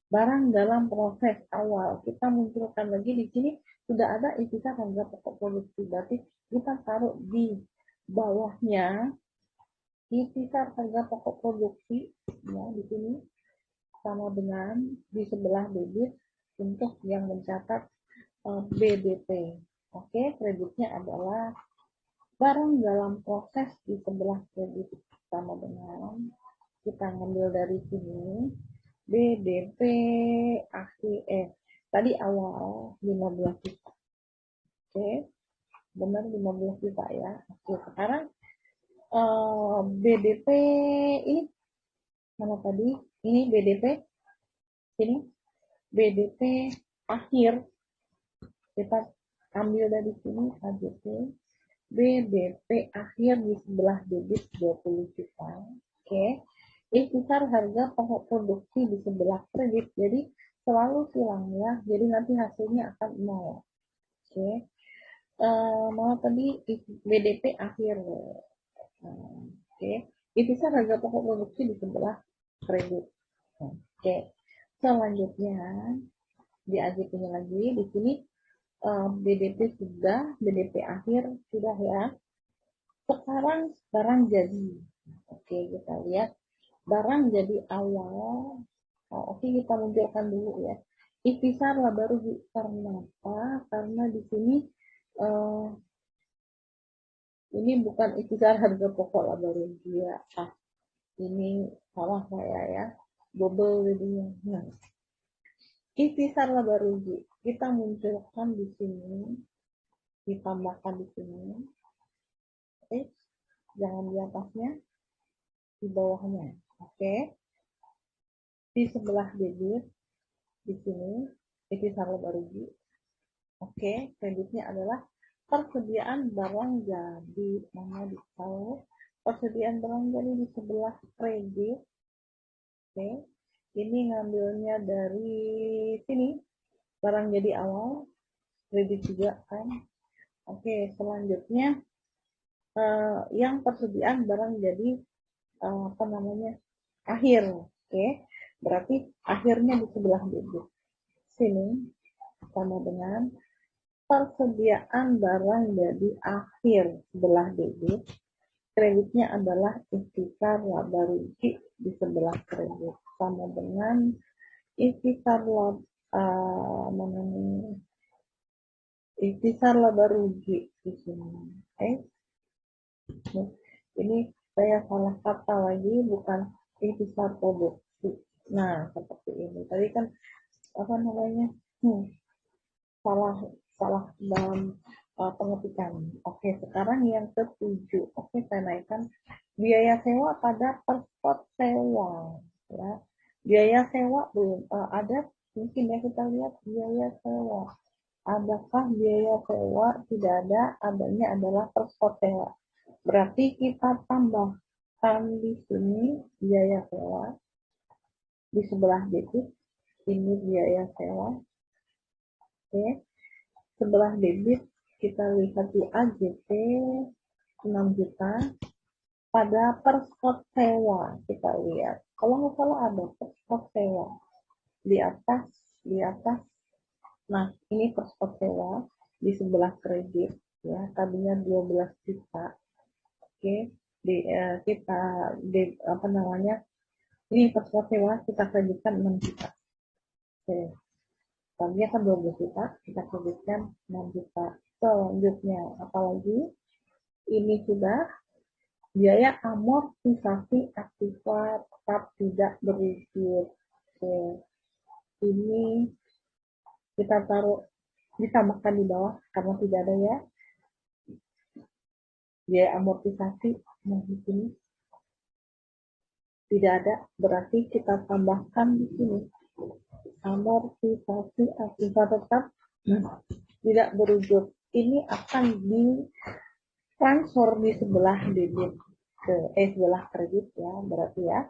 barang dalam proses awal. Kita munculkan lagi di sini sudah ada ikhtisar harga pokok produksi. Berarti kita taruh di bawahnya ikhtisar harga pokok produksi ya di sini sama dengan di sebelah debit untuk yang mencatat BDP. Oke, kreditnya adalah barang dalam proses di sebelah kredit sama dengan kita ngambil dari sini BDP akhir tadi awal 15 juta. Oke, benar 15 juta ya. Oke, sekarang BDP ini mana tadi? Ini BDP ini BDP akhir kita ambil dari sini AJP BDP akhir di sebelah debit 20 juta. Oke, ikhtisar harga pokok produksi di sebelah kredit, jadi selalu silang ya, jadi nanti hasilnya akan 0. Oke, mau tadi BDP akhir. Oke, ikhtisar harga pokok produksi di sebelah kredit. Oke, selanjutnya di AJP-nya lagi di sini BDP sudah, BDP akhir sudah ya. Sekarang barang jadi. Oke, kita lihat barang jadi awal. Oke, kita munculkan dulu ya. Ikhtisar laba rugi karena apa? Karena di sini ini bukan ikhtisar harga pokok laba rugi ya. Ini salah saya ya. Double jadinya. Nah, ikhtisar laba rugi kita munculkan di sini, ditambahkan di sini. Oke, jangan di atasnya, di bawahnya. Oke, di sebelah debit di sini ikhtisar laba rugi. Oke, kreditnya adalah persediaan barang jadi. Mana ditahu persediaan barang jadi di sebelah kredit. Oke, ini ngambilnya dari sini barang jadi awal, kredit juga kan. Oke, selanjutnya yang persediaan barang jadi apa namanya akhir. Oke, berarti akhirnya di sebelah debit sini sama dengan persediaan barang jadi akhir sebelah debit, kreditnya adalah ikhtisar laba rugi di sebelah kredit sama dengan ikhtisar laba rugi di sini. Oke, Ini saya salah kata lagi, bukan ikhtisar produksi. Nah, seperti ini. Tadi kan apa namanya? Salah salah dalam pengetikan. Oke, sekarang yang ketujuh. Oke, saya naikkan biaya sewa pada per spot sewa. Ya, biaya sewa belum ada. Mungkin ya kita lihat biaya sewa. Adakah biaya sewa? Tidak ada. Adanya adalah per spot sewa. Berarti kita tambahkan di sini biaya sewa di sebelah debit. Ini biaya sewa. Oke. Sebelah debit kita lihat di AJT 6 juta pada per spot sewa. Kita lihat kalau nggak salah ada per spot sewa di atas. Nah, ini per spot sewa di sebelah kredit ya, tadinya 12 juta. Oke, kita apa namanya, ini per spot sewa kita kreditkan 6 juta. Oke, tadinya kan 12 juta, kita kreditkan 6 juta. Selanjutnya apalagi, ini sudah biaya amortisasi aktiva tetap tidak berujur. Oke, ini kita taruh, ditambahkan di bawah karena tidak ada ya biaya amortisasi. Nah, di sini tidak ada, berarti kita tambahkan di sini amortisasi aktiva tetap tidak berujur. Ini akan ditransfer di sebelah debit ke sebelah kredit ya, berarti ya.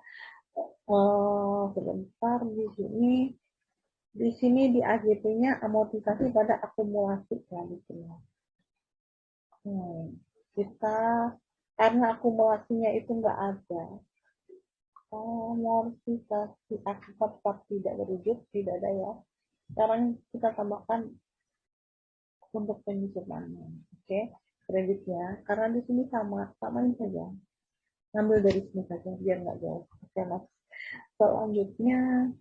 Sebentar, di sini di AGP-nya amortisasi pada akumulasi ya di sini. Kita karena akumulasinya itu nggak ada, amortisasi akibat tidak berwujud, tidak ada ya. Sekarang kita tambahkan untuk penyusunannya. Oke, kreditnya karena di sini samain saja, ngambil dari sini saja biar nggak jauh. Oke, mas. Selanjutnya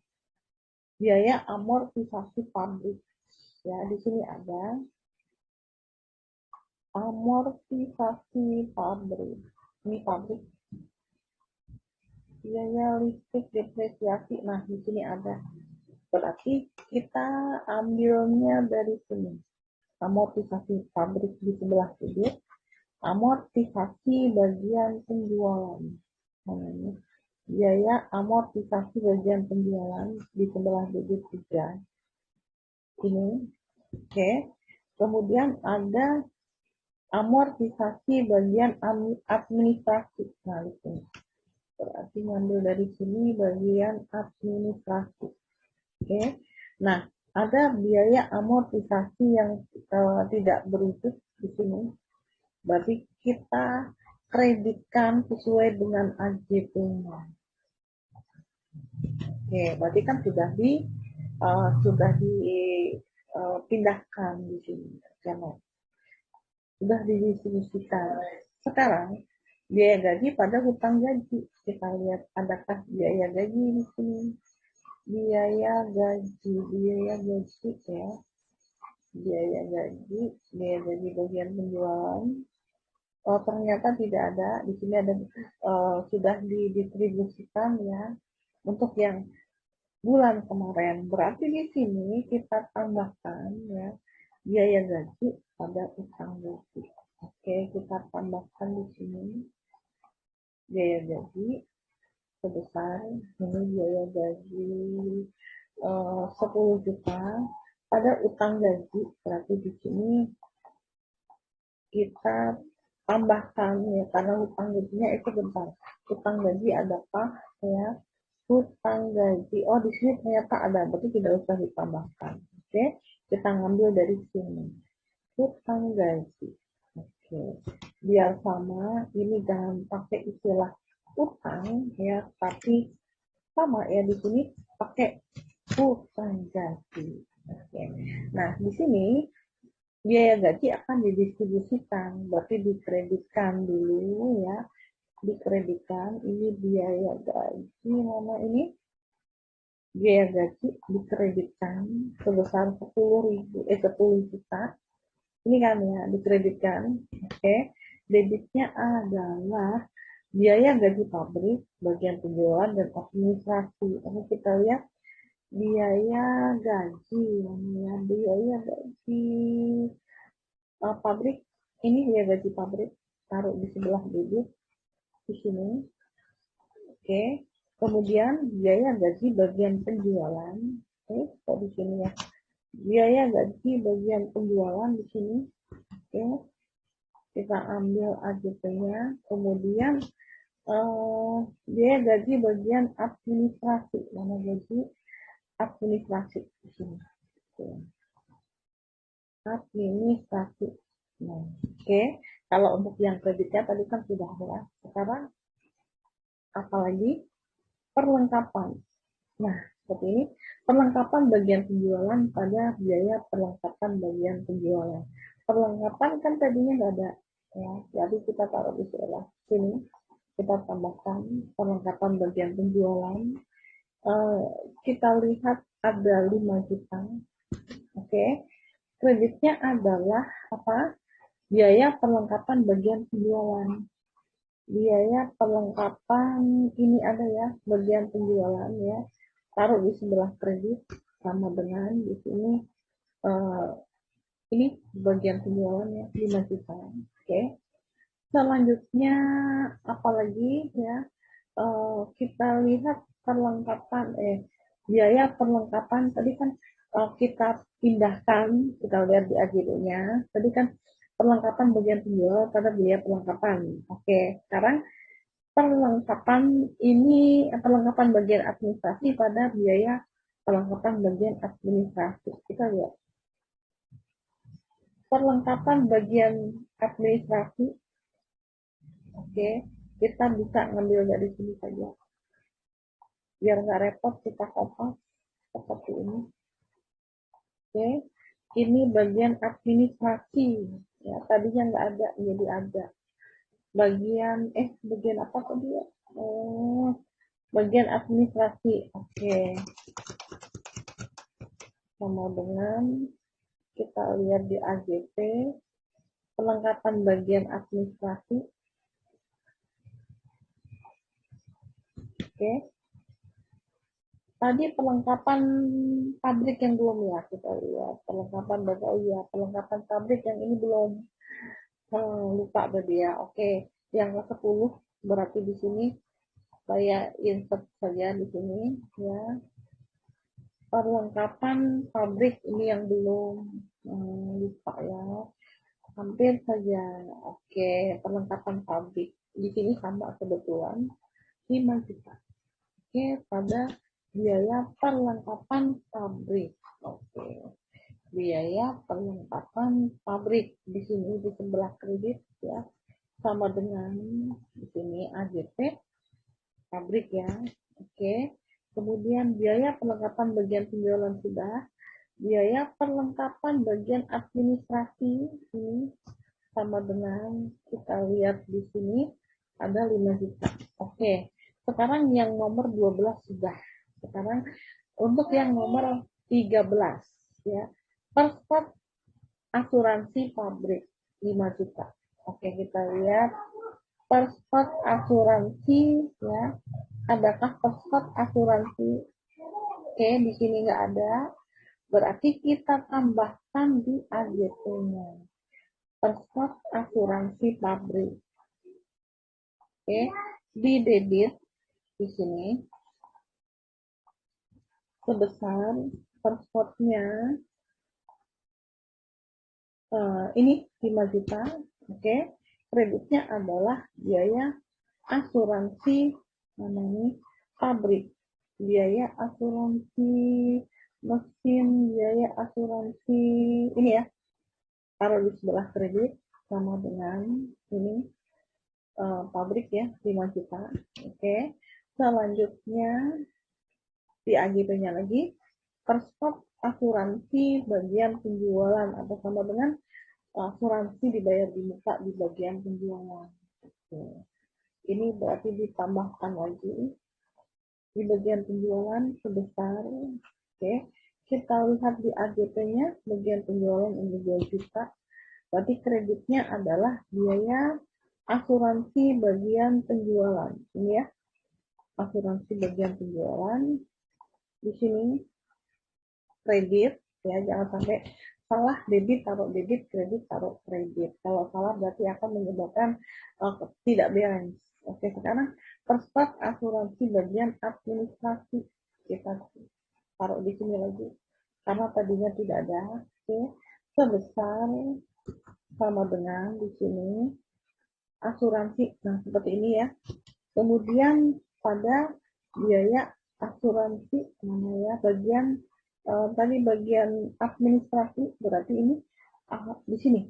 biaya amortisasi pabrik ya, di sini ada amortisasi pabrik. Ini pabrik, biaya listrik depresiasi. Nah, di sini ada. Berarti kita ambilnya dari sini. Amortisasi pabrik di sebelah kiri, amortisasi bagian penjualan. Biaya amortisasi bagian penjualan di sebelah debit 3. Ini, oke. Kemudian ada amortisasi bagian administrasi. Nah, itu berarti ngambil dari sini bagian administrasi. Oke. Nah, ada biaya amortisasi yang tidak berwujud di sini. Berarti kita kreditkan sesuai dengan AJP-nya. Oke, berarti kan sudah dipindahkan di sini. Karena sudah didistribusikan. Sekarang biaya gaji pada hutang gaji. Kita lihat adakah biaya gaji di sini. Biaya gaji ya. Biaya gaji bagian penjualan. Oh, ternyata tidak ada. Di sini ada sudah didistribusikan ya untuk yang bulan kemarin. Berarti di sini kita tambahkan ya biaya gaji pada utang gaji. Oke, kita tambahkan di sini biaya gaji sebesar ini biaya gaji 10 juta pada utang gaji. Berarti di sini kita tambahkan ya, karena utang gajinya itu bentar. Utang gaji adakah ya? Utang gaji. Oh, di sini ternyata ada, berarti tidak usah ditambahkan. Oke, kita ngambil dari sini. Utang gaji. Oke, biar sama, ini jangan pakai istilah utang ya, tapi sama ya di sini pakai utang gaji. Oke. Nah, di sini biaya gaji akan didistribusikan, berarti dikreditkan dulu ya, dikreditkan. Ini biaya gaji, mana ini biaya gaji dikreditkan sebesar 10 juta. Ini kan ya dikreditkan. Oke. Debitnya adalah biaya gaji pabrik, bagian penjualan, dan administrasi. Ini kita lihat biaya gaji, ya, biaya gaji pabrik. Ini biaya gaji pabrik, taruh di sebelah debit di sini. Oke. Kemudian biaya gaji bagian penjualan. Oke, di sini ya. Biaya gaji bagian penjualan di sini. Oke. Kita ambil AJP-nya. Kemudian biaya gaji bagian administrasi. Mana gaji administrasi di sini. Oke. Administrasi. Nah, oke. Kalau untuk yang kreditnya tadi kan sudah ya. Sekarang apalagi perlengkapan. Nah, seperti ini perlengkapan bagian penjualan pada biaya perlengkapan bagian penjualan. Perlengkapan kan tadinya nggak ada, ya. Jadi kita taruh di sebelah sini. Kita tambahkan perlengkapan bagian penjualan. Kita lihat ada 5 juta. Oke. Kreditnya adalah apa? Biaya perlengkapan bagian penjualan. Biaya perlengkapan ini ada ya, bagian penjualan ya. Taruh di sebelah kredit sama dengan di sini ini bagian penjualan ya, 5 juta. Oke. Selanjutnya apalagi ya, kita lihat perlengkapan biaya perlengkapan tadi kan kita pindahkan, kita lihat di AJB-nya. Tadi kan perlengkapan bagian penjual pada biaya perlengkapan. Oke, sekarang perlengkapan ini perlengkapan bagian administrasi pada biaya perlengkapan bagian administrasi. Kita lihat perlengkapan bagian administrasi. Oke, kita bisa ngambil dari sini saja biar nggak repot kita kopas seperti ini. Oke, ini bagian administrasi ya, tadinya nggak ada jadi ada. Bagian apa tadi ya? Bagian administrasi. Oke, sama dengan kita lihat di AJP perlengkapan bagian administrasi. Oke, tadi perlengkapan pabrik yang belum ya, kita lihat perlengkapan perlengkapan pabrik yang ini belum, lupa berarti ya. Oke, yang ke-10 berarti di sini saya insert saja di sini ya. Perlengkapan pabrik ini yang belum, lupa ya. Hampir saja. Oke, perlengkapan pabrik di sini sama kebetulan 5 juta. Oke, pada biaya perlengkapan pabrik. Oke. Biaya perlengkapan pabrik di sini di sebelah kredit ya, sama dengan di sini AJP pabrik ya. Oke. Kemudian biaya perlengkapan bagian penjualan sudah. Biaya perlengkapan bagian administrasi ini sama dengan kita lihat di sini ada 5 juta. Oke. Sekarang yang nomor 12 sudah. Sekarang untuk yang nomor 13 ya. Perspot asuransi pabrik 5 juta. Oke, kita lihat perspot asuransi ya. Adakah perspot asuransi? Oke, di sini nggak ada. Berarti kita tambahkan di AJP-nya. Perspot asuransi pabrik. Oke, di debit di sini sebesar perspotnya ini 5 juta. Oke, kreditnya adalah biaya asuransi namanya pabrik, biaya asuransi mesin, biaya asuransi ini ya, taruh di sebelah kredit sama dengan ini pabrik ya 5 juta. Oke, selanjutnya di AJP-nya lagi perspot asuransi bagian penjualan atau sama dengan asuransi dibayar di muka di bagian penjualan. Oke. Ini berarti ditambahkan lagi di bagian penjualan sebesar, oke, kita lihat di AJP-nya bagian penjualan ini 2 juta. Berarti kreditnya adalah biaya asuransi bagian penjualan. Ini ya, asuransi bagian penjualan. Di sini kredit, ya jangan sampai salah, debit taruh debit, kredit taruh kredit. Kalau salah berarti akan menyebabkan tidak balance. Oke, sekarang perspek asuransi bagian administrasi, kita taruh di sini lagi karena tadinya tidak ada. Oke, sebesar sama dengan di sini asuransi. Nah, seperti ini ya. Kemudian pada biaya asuransi mana ya, bagian tadi bagian administrasi, berarti ini di sini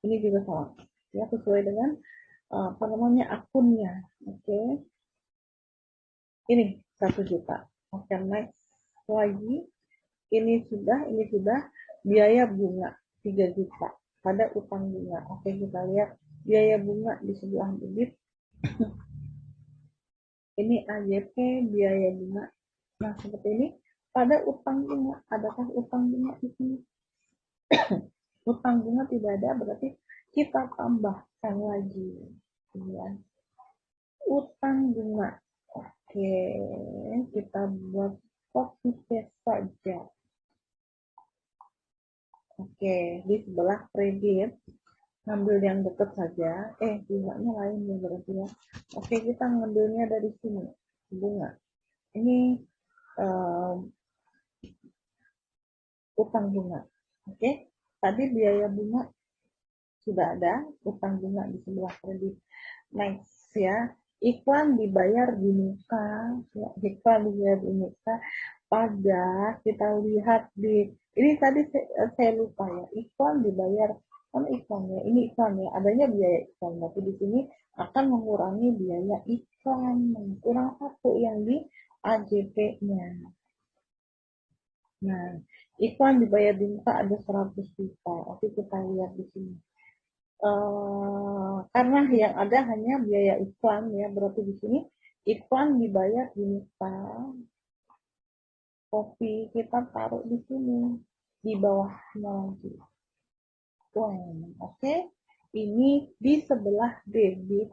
ini juga salah ya, sesuai dengan apa namanya akunnya. Oke, ini 1 juta. Oke, next lagi, ini sudah biaya bunga 3 juta pada utang bunga. Oke, kita lihat biaya bunga di sebelah debit. Ini AJP biaya bunga. Nah, seperti ini pada utang bunga. Adakah utang bunga di sini? Utang bunga tidak ada, berarti kita tambahkan lagi. Ya. Utang bunga. Oke, kita buat copy paste saja. Oke, di sebelah kredit, ngambil yang dekat saja. Bunganya lain ya berarti ya. Oke, kita ngambilnya dari sini. Bunga. Ini utang bunga. Oke, tadi biaya bunga sudah ada, utang bunga di sebelah kredit. Next ya, iklan dibayar di muka, ya, iklan dibayar di muka. Pada kita lihat di ini tadi saya lupa ya, iklan dibayar kan iklannya, ini iklannya, adanya biaya iklan, tapi di sini akan mengurangi biaya iklan, kurang satu yang di AJP-nya. Nah, iklan dibayar di muka ada 100 juta. Oke, kita lihat di sini. Karena yang ada hanya biaya iklan ya, berarti di sini iklan dibayar di muka. Kopi kita taruh di sini, di bawahnya lagi. Oke, ini di sebelah debit.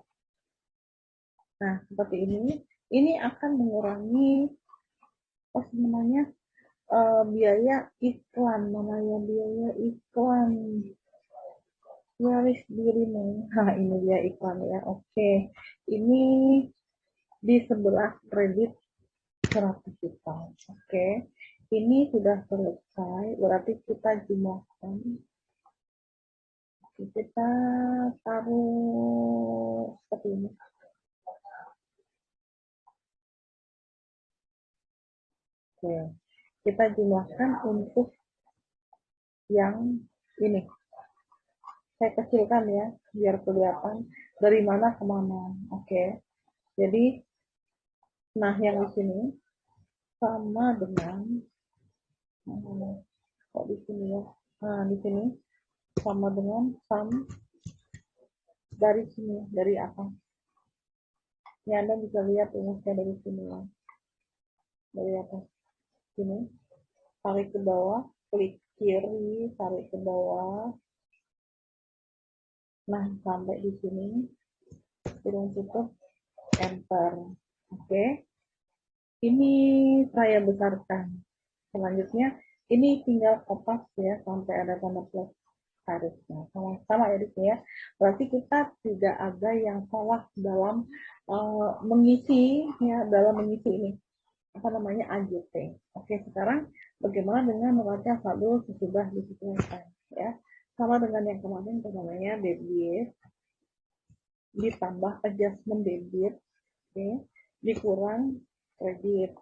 Nah, seperti ini. Ini akan mengurangi apa namanya biaya iklan. Mana ya biaya iklan? Waris dirimu. Nah, ini dia iklan ya. Oke. Ini di sebelah kredit 100 juta. Oke. Ini sudah selesai. Berarti kita jumlahkan. Kita taruh seperti ini. Oke. Kita jumlahkan untuk yang ini. Saya kecilkan ya, biar kelihatan dari mana ke mana. Oke. Jadi, nah yang di sini sama dengan kok di sini ya. Nah, di sini sama dengan sum dari sini, dari apa? Ini Anda bisa lihat rumusnya dari sini ya. Dari atas sini, tarik ke bawah, klik kiri, tarik ke bawah. Nah, sampai di sini, kurung tutup, enter. Oke. Ini saya besarkan. Selanjutnya, ini tinggal kopas ya, sampai ada tanda plus tarifnya. Sama-sama ya, Dik ya. Berarti kita tidak ada yang salah dalam mengisi ya, dalam mengisi ini apa namanya AJT. Oke, sekarang bagaimana dengan neraca saldo sesudah disesuaikan ya? Sama dengan yang kemarin, namanya debit ditambah adjustment debit, oke, dikurang kredit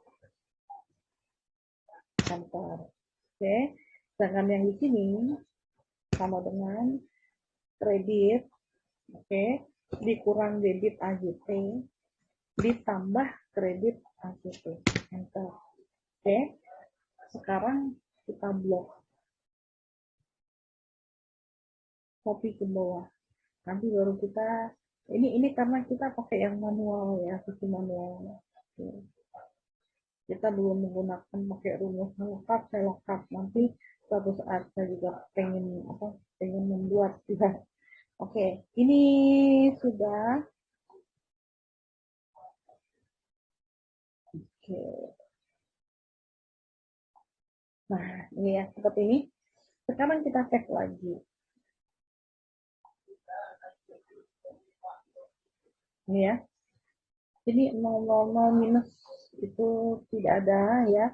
kantor. Oke, sedangkan yang di sini sama dengan kredit, oke, dikurang debit AJT ditambah kredit AJT. Enter. Oke, sekarang kita blok, copy ke bawah. Nanti baru kita ini karena kita pakai yang manual ya, sistem manual. Kita belum menggunakan pakai rumus lengkap, saya lengkap nanti suatu saat saya juga pengen membuat ya, Oke, ini sudah. Oke. Nah, ini ya, seperti ini. Sekarang kita cek lagi. Ini ya. Jadi 000 minus itu tidak ada ya.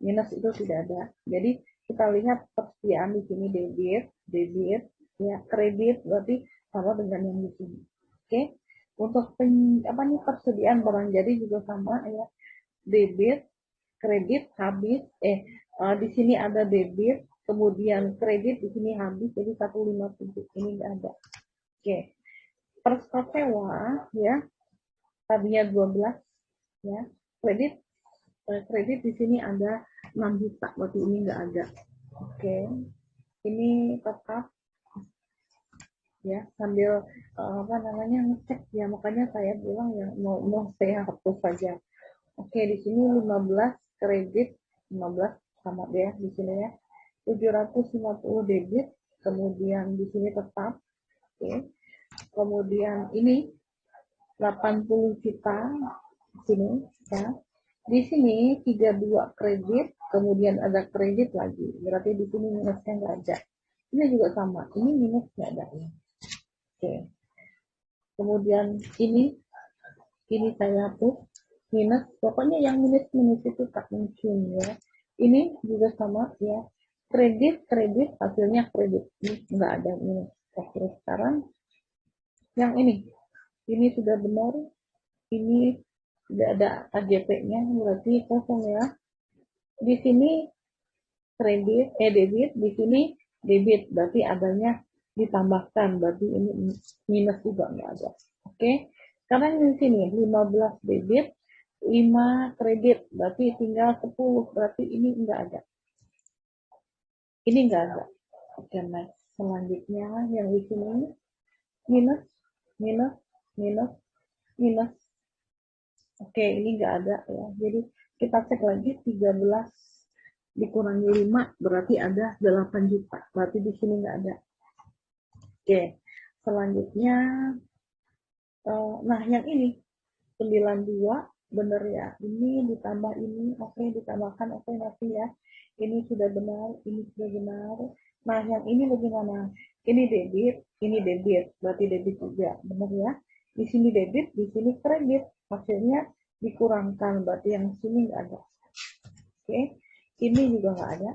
Minus itu tidak ada. Jadi kita lihat persediaan di sini debit, debit, ya kredit berarti sama dengan yang di sini. Oke. Untuk apa nih persediaan barang jadi juga sama ya. Debit, kredit habis di sini ada debit, kemudian kredit di sini habis jadi 157 ini enggak ada. Oke. Per stok sewa ya tadinya 12 ya. Kredit di sini ada 6 juta berarti ini enggak ada. Oke. Ini tetap ya sambil apa namanya ngecek ya makanya saya bilang ya mau saya hapus saja. Oke, di sini 15 kredit, 15 sama deh di sini ya. 750 debit, kemudian di sini tetap. Oke. Kemudian ini 80 juta di sini ya. Di sini 32 kredit, kemudian ada kredit lagi. Berarti di sini minusnya nggak ada. Ini juga sama, ini minus nggak ada. Oke. Kemudian ini saya hapus minus, pokoknya yang minus itu tak mungkin ya. Ini juga sama ya, kredit hasilnya kredit, ini enggak ada minus. Oke, sekarang yang ini sudah benar, ini tidak ada AJP-nya berarti kosong ya. Di sini kredit debit, di sini debit berarti adanya ditambahkan, berarti ini minus juga enggak ada. Oke, sekarang di sini 15 debit, 5 kredit, berarti tinggal 10, berarti ini enggak ada. Ini enggak ada. Oke, next. Selanjutnya yang di sini minus, minus, minus, minus. Oke, ini enggak ada ya. Jadi kita cek lagi 13 dikurangi 5 berarti ada 8 juta. Berarti di sini enggak ada. Oke. Selanjutnya nah yang ini 92 benar ya, ini ditambah ini oke, ditambahkan oke nanti ya, ini sudah benar, ini sudah benar. Nah yang ini bagaimana, ini debit berarti debit juga benar ya, di sini debit, di sini kredit, hasilnya dikurangkan berarti yang sini nggak ada. Oke, ini juga nggak ada,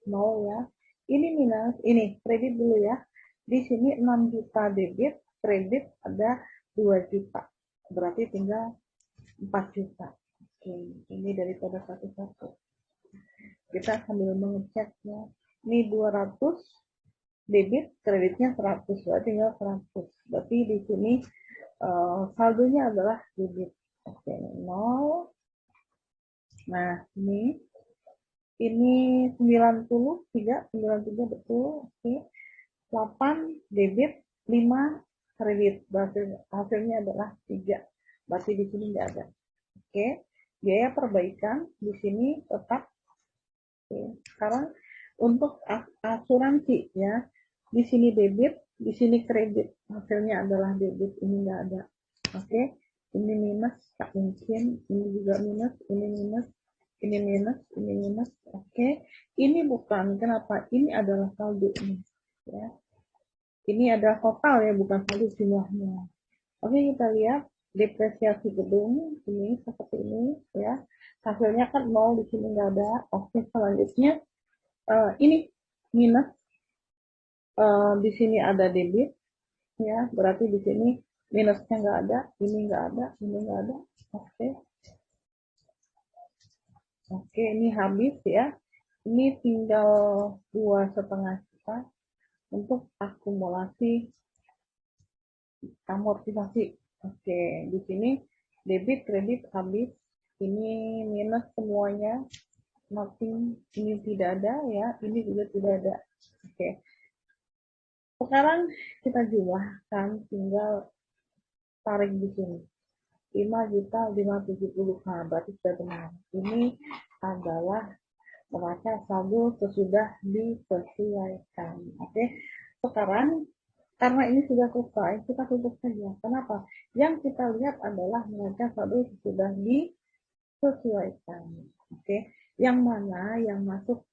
mau ya, ini minus, ini kredit dulu ya, di sini 6 juta debit, kredit ada 2 juta, berarti tinggal 4 juta. Oke, ini daripada satu-satu. Kita sambil mengeceknya. Ini 200 debit, kreditnya 100, berarti tinggal 100. Berarti di sini saldonya adalah debit. Oke, 0. Nah, ini 93 betul. Oke. 8 debit, 5 kredit. Berarti hasilnya adalah 3. Berarti di sini enggak ada. Oke, biaya perbaikan di sini tetap. Oke. Sekarang untuk asuransi ya, di sini debit, di sini kredit, hasilnya adalah debit, ini enggak ada. Oke, ini minus, tak mungkin, ini juga minus, ini minus, ini minus, ini minus. Oke, ini bukan, kenapa? Ini adalah saldo ini, ya. Ini adalah total ya, bukan saldo jumlahnya. Oke, kita lihat depresiasi gedung ini seperti ini ya. Hasilnya kan 0, di sini nggak ada. Oke, selanjutnya ini minus, di sini ada debit ya, berarti di sini minusnya nggak ada, ini nggak ada, ini nggak ada. Oke, oke, ini habis ya. Ini tinggal 2,5 juta untuk akumulasi amortisasi. Oke, di sini debit, kredit habis. Ini minus semuanya. Nothing, ini tidak ada ya. Ini juga tidak ada. Oke. Sekarang kita jumlahkan, tinggal tarik di sini. 5.570. Nah, berarti sudah benar. Ini adalah neraca saldo sesudah disesuaikan. Oke. Sekarang Karena ini sudah selesai, kita tutup saja. Kenapa? Yang kita lihat adalah neraca saldo sudah disesuaikan. Oke, yang mana yang masuk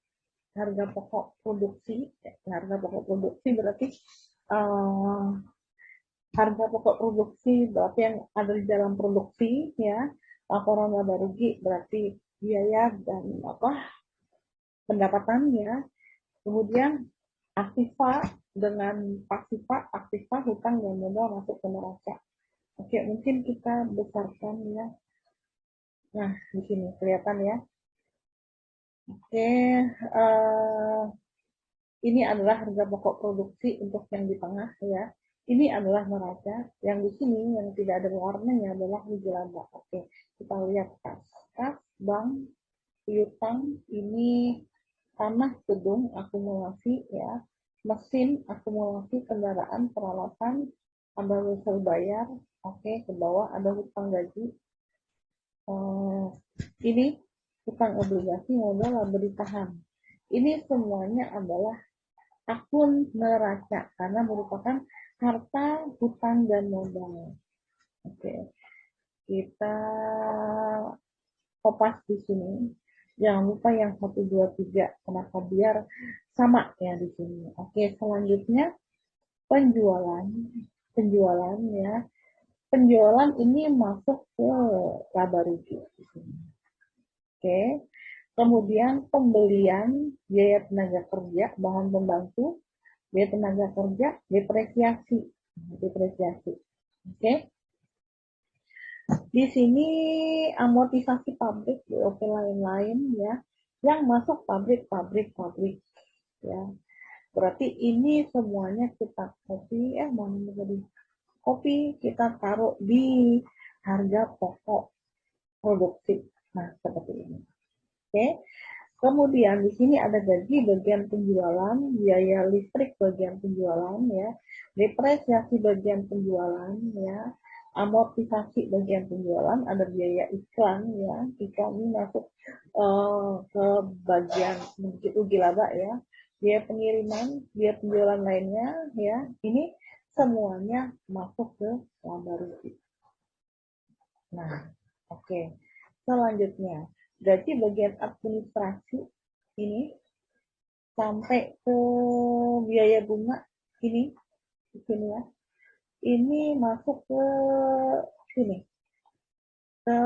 harga pokok produksi, harga pokok produksi berarti uh, harga pokok produksi berarti yang ada di dalam produksi ya, laporan laba rugi berarti biaya dan pendapatannya, kemudian aktiva dengan pasifa, aktiva hutang dan modal masuk ke neraca. Oke, mungkin kita besarkan ya. Nah, di sini kelihatan ya. Oke, ini adalah harga pokok produksi untuk yang di tengah ya. Ini adalah neraca. Yang di sini yang tidak ada warnanya adalah rugi laba. Oke, kita lihat kas bank, piutang, ini tanah, gedung, akumulasi ya, mesin, akumulasi, kendaraan, peralatan, ada wesel bayar, oke, ke bawah ada hutang gaji, ini hutang obligasi, modal, laba ditahan. Ini semuanya adalah akun neraca karena merupakan harta, hutang, dan modal. Oke, kita kopas di sini. Jangan lupa yang 1, 2, 3. Kenapa? Biar sama ya di sini. Oke, selanjutnya penjualan. Penjualan ya. Penjualan ini masuk ke laba rugi di sini. Oke. Kemudian pembelian, biaya tenaga kerja, bahan pembantu, biaya tenaga kerja, depresiasi. Depresiasi. Oke. Di sini amortisasi pabrik, BOP lain-lain ya, yang masuk pabrik ya. Berarti ini semuanya kita copy, copy kita taruh di harga pokok produksi. Nah, seperti ini. Oke. Kemudian di sini ada gaji bagian penjualan, biaya listrik bagian penjualan ya, depresiasi bagian penjualan ya, amortisasi bagian penjualan, ada biaya iklan ya, iklan ini masuk ke bagian rugi laba ya, biaya pengiriman, biaya penjualan lainnya ya, ini semuanya masuk ke laba rugi. Nah, oke. Selanjutnya, gaji bagian administrasi ini sampai ke biaya bunga ini di sini ya. Ini masuk ke sini, ke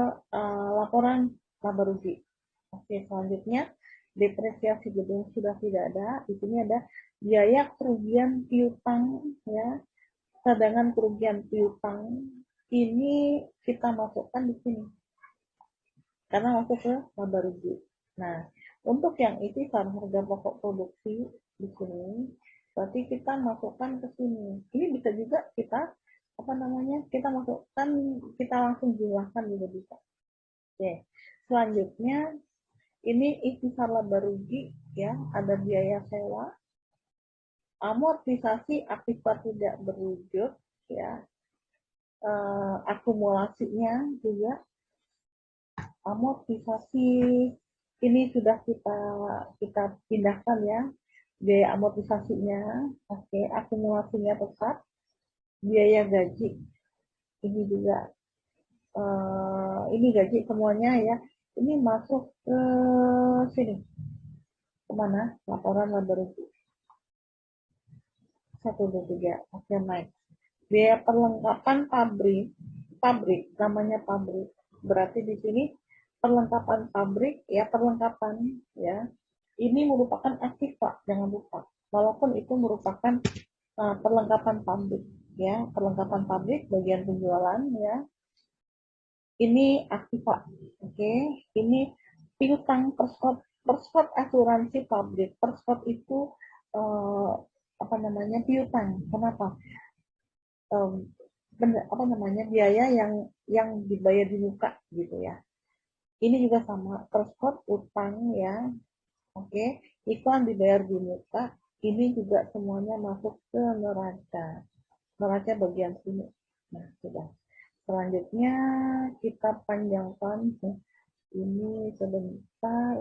laporan laba rugi. Oke, selanjutnya depresiasi gedung sudah tidak ada. Di sini ada biaya kerugian piutang ya, cadangan kerugian piutang. Ini kita masukkan di sini karena masuk ke laba rugi. Nah, untuk yang itu harga pokok produksi di sini, berarti kita masukkan ke sini. Ini bisa juga kita kita masukkan, kita langsung jumlahkan juga bisa. Oke, selanjutnya ini ikhtisar laba rugi ya, ada biaya sewa, amortisasi akibat tidak berwujud ya, akumulasinya juga, amortisasi ini sudah kita pindahkan ya, biaya amortisasinya, oke, akumulasinya tetap, biaya gaji ini juga, ini gaji semuanya ya, ini masuk ke sini, kemana? Laporan laba rugi 1, 2, 3, oke, naik. Biaya perlengkapan pabrik namanya pabrik, berarti di sini perlengkapan pabrik ya, perlengkapan ya, ini merupakan aktiva, jangan lupa, walaupun itu merupakan perlengkapan pabrik ya, perlengkapan pabrik bagian penjualan ya, ini aktiva. Oke, ini piutang perskot asuransi pabrik. Perskot itu piutang. Kenapa? Biaya yang dibayar di muka gitu ya. Ini juga sama, perskot utang ya. Oke, iklan dibayar di muka. Ini juga semuanya masuk ke neraca. Neraca bagian sini. Nah, sudah. Selanjutnya kita panjangkan ini sebentar.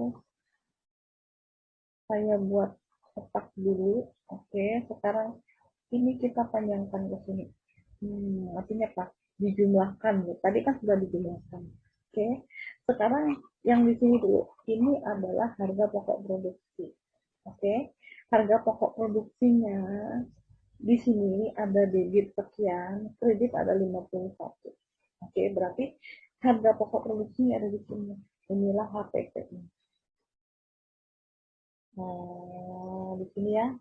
Saya buat kotak dulu. Oke, sekarang Ini kita panjangkan ke sini. Artinya apa? Dijumlahkan. Tadi kan sudah dijumlahkan. Oke. Sekarang yang di sini dulu. Ini adalah harga pokok produksi. Oke. Harga pokok produksinya di sini ada debit sekian, kredit ada 51. Oke, berarti harga pokok produksinya ada di sini. Inilah HPP-nya. Nah, di sini ya,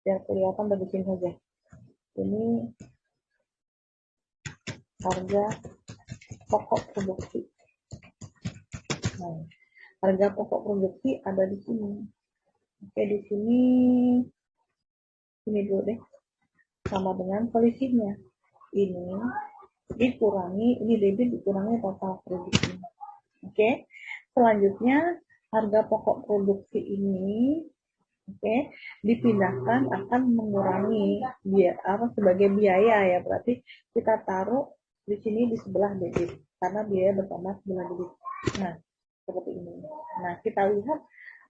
biar kelihatan bagusin saja. Ini harga pokok produksi. Nah, harga pokok produksi ada di sini. Oke, di sini dulu deh, sama dengan selisihnya. Ini dikurangi, ini debit dikurangi total kreditnya. Oke, selanjutnya harga pokok produksi ini, oke, dipindahkan akan mengurangi biaya sebagai biaya ya, berarti kita taruh di sini di sebelah debit karena biaya bertambah sebelah debit. Nah, seperti ini. Nah, kita lihat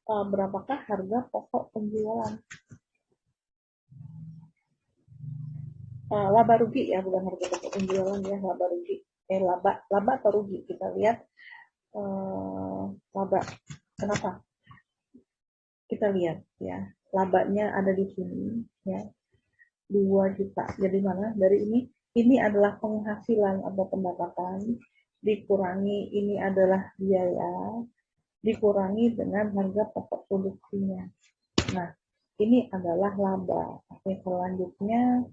berapakah harga pokok penjualan. Laba rugi ya, bukan harga pokok penjualan ya, laba rugi. Laba atau rugi, kita lihat laba. Kenapa? Kita lihat ya, labanya ada di sini ya, 2 juta. Jadi mana? Dari ini adalah penghasilan atau pendapatan, dikurangi ini adalah biaya, dikurangi dengan harga pokok produksinya. Nah, ini adalah laba. Oke, selanjutnya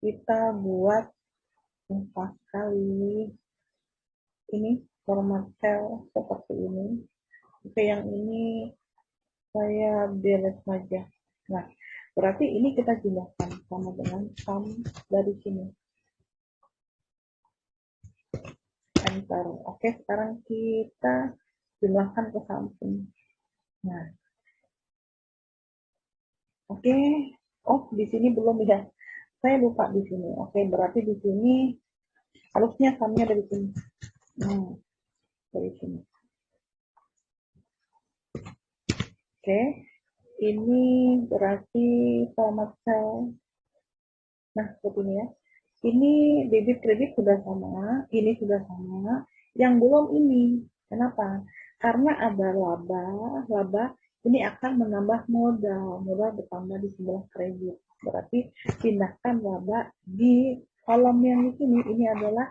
kita buat 4 kali ini format cell seperti ini. Oke, yang ini saya delete saja. Nah, berarti ini kita jumlahkan sama dengan sum dari sini. Enter. Oke, sekarang kita jumlahkan ke samping. Nah, oke. Oh, di sini belum ya. Saya lupa di sini. Oke, berarti di sini harusnya sumnya dari sini. Dari sini. Oke, ini berarti format cell. Nah, seperti ini ya. Ini debit kredit sudah sama, ini sudah sama. Yang belum ini. Kenapa? Karena ada laba ini akan menambah modal bertambah di sebelah kredit. Berarti pindahkan laba di kolom yang di sini. Ini adalah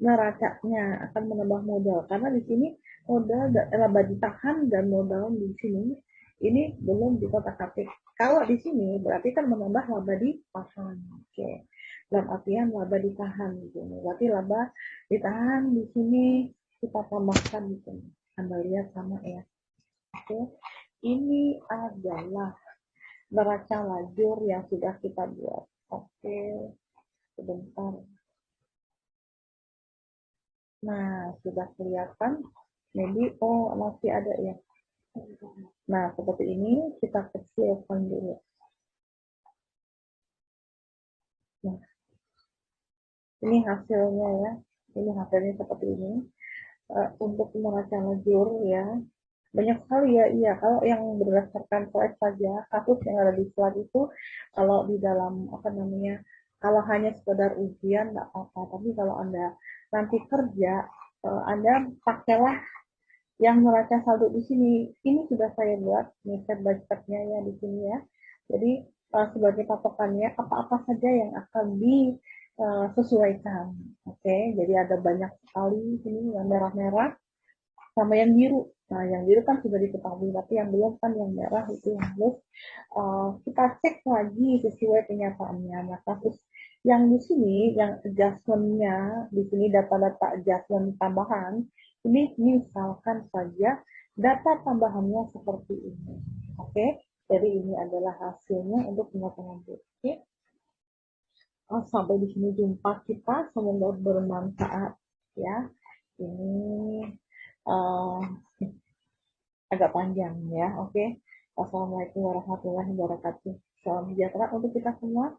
neracanya akan menambah modal. Karena di sini modal laba ditahan dan modal di sini ini belum dikotak-atik. Kalau di sini berarti kan menambah laba ditahan. Oke. Dalam artian laba ditahan gitu. Berarti laba ditahan di sini kita tambahkan di sini. Anda lihat sama ya. Oke. Ini adalah neraca lajur yang sudah kita buat. Oke. Sebentar. Nah, sudah kelihatan. Maybe masih ada ya. Nah, seperti ini kita kecilkan dulu. Nah, ini hasilnya ya. Ini hasilnya seperti ini. Untuk neraca lajur ya, banyak sekali ya. Iya, kalau yang berdasarkan slide saja, kasus yang ada di slide itu, kalau di dalam apa namanya, kalau hanya sekedar ujian nggak apa-apa. Tapi kalau Anda nanti kerja, Anda pakailah yang neraca saldo di sini. Ini sudah saya buat nih step by step-nya ya di sini ya. Jadi sebagai patokannya apa-apa saja yang akan disesuaikan. Oke, jadi ada banyak sekali ini yang merah-merah sama yang biru. Nah, yang biru kan sudah diketahui, tapi yang belum kan yang merah itu yang harus kita cek lagi sesuai kenyataannya. Nah, kasus yang di sini, yang adjustment-nya, di sini data-data adjustment tambahan, ini misalkan saja data tambahannya seperti ini. Oke, jadi ini adalah hasilnya untuk penyatakan Oke. Sampai di sini jumpa kita, semoga bermanfaat ya. Ini uh, agak panjang ya. Oke. Wassalamualaikum warahmatullahi wabarakatuh. Salam sejahtera untuk kita semua.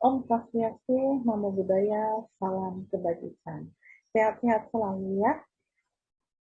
Om Swastiastu, Namo Buddhaya, salam kebajikan. Sehat-sehat selalu ya.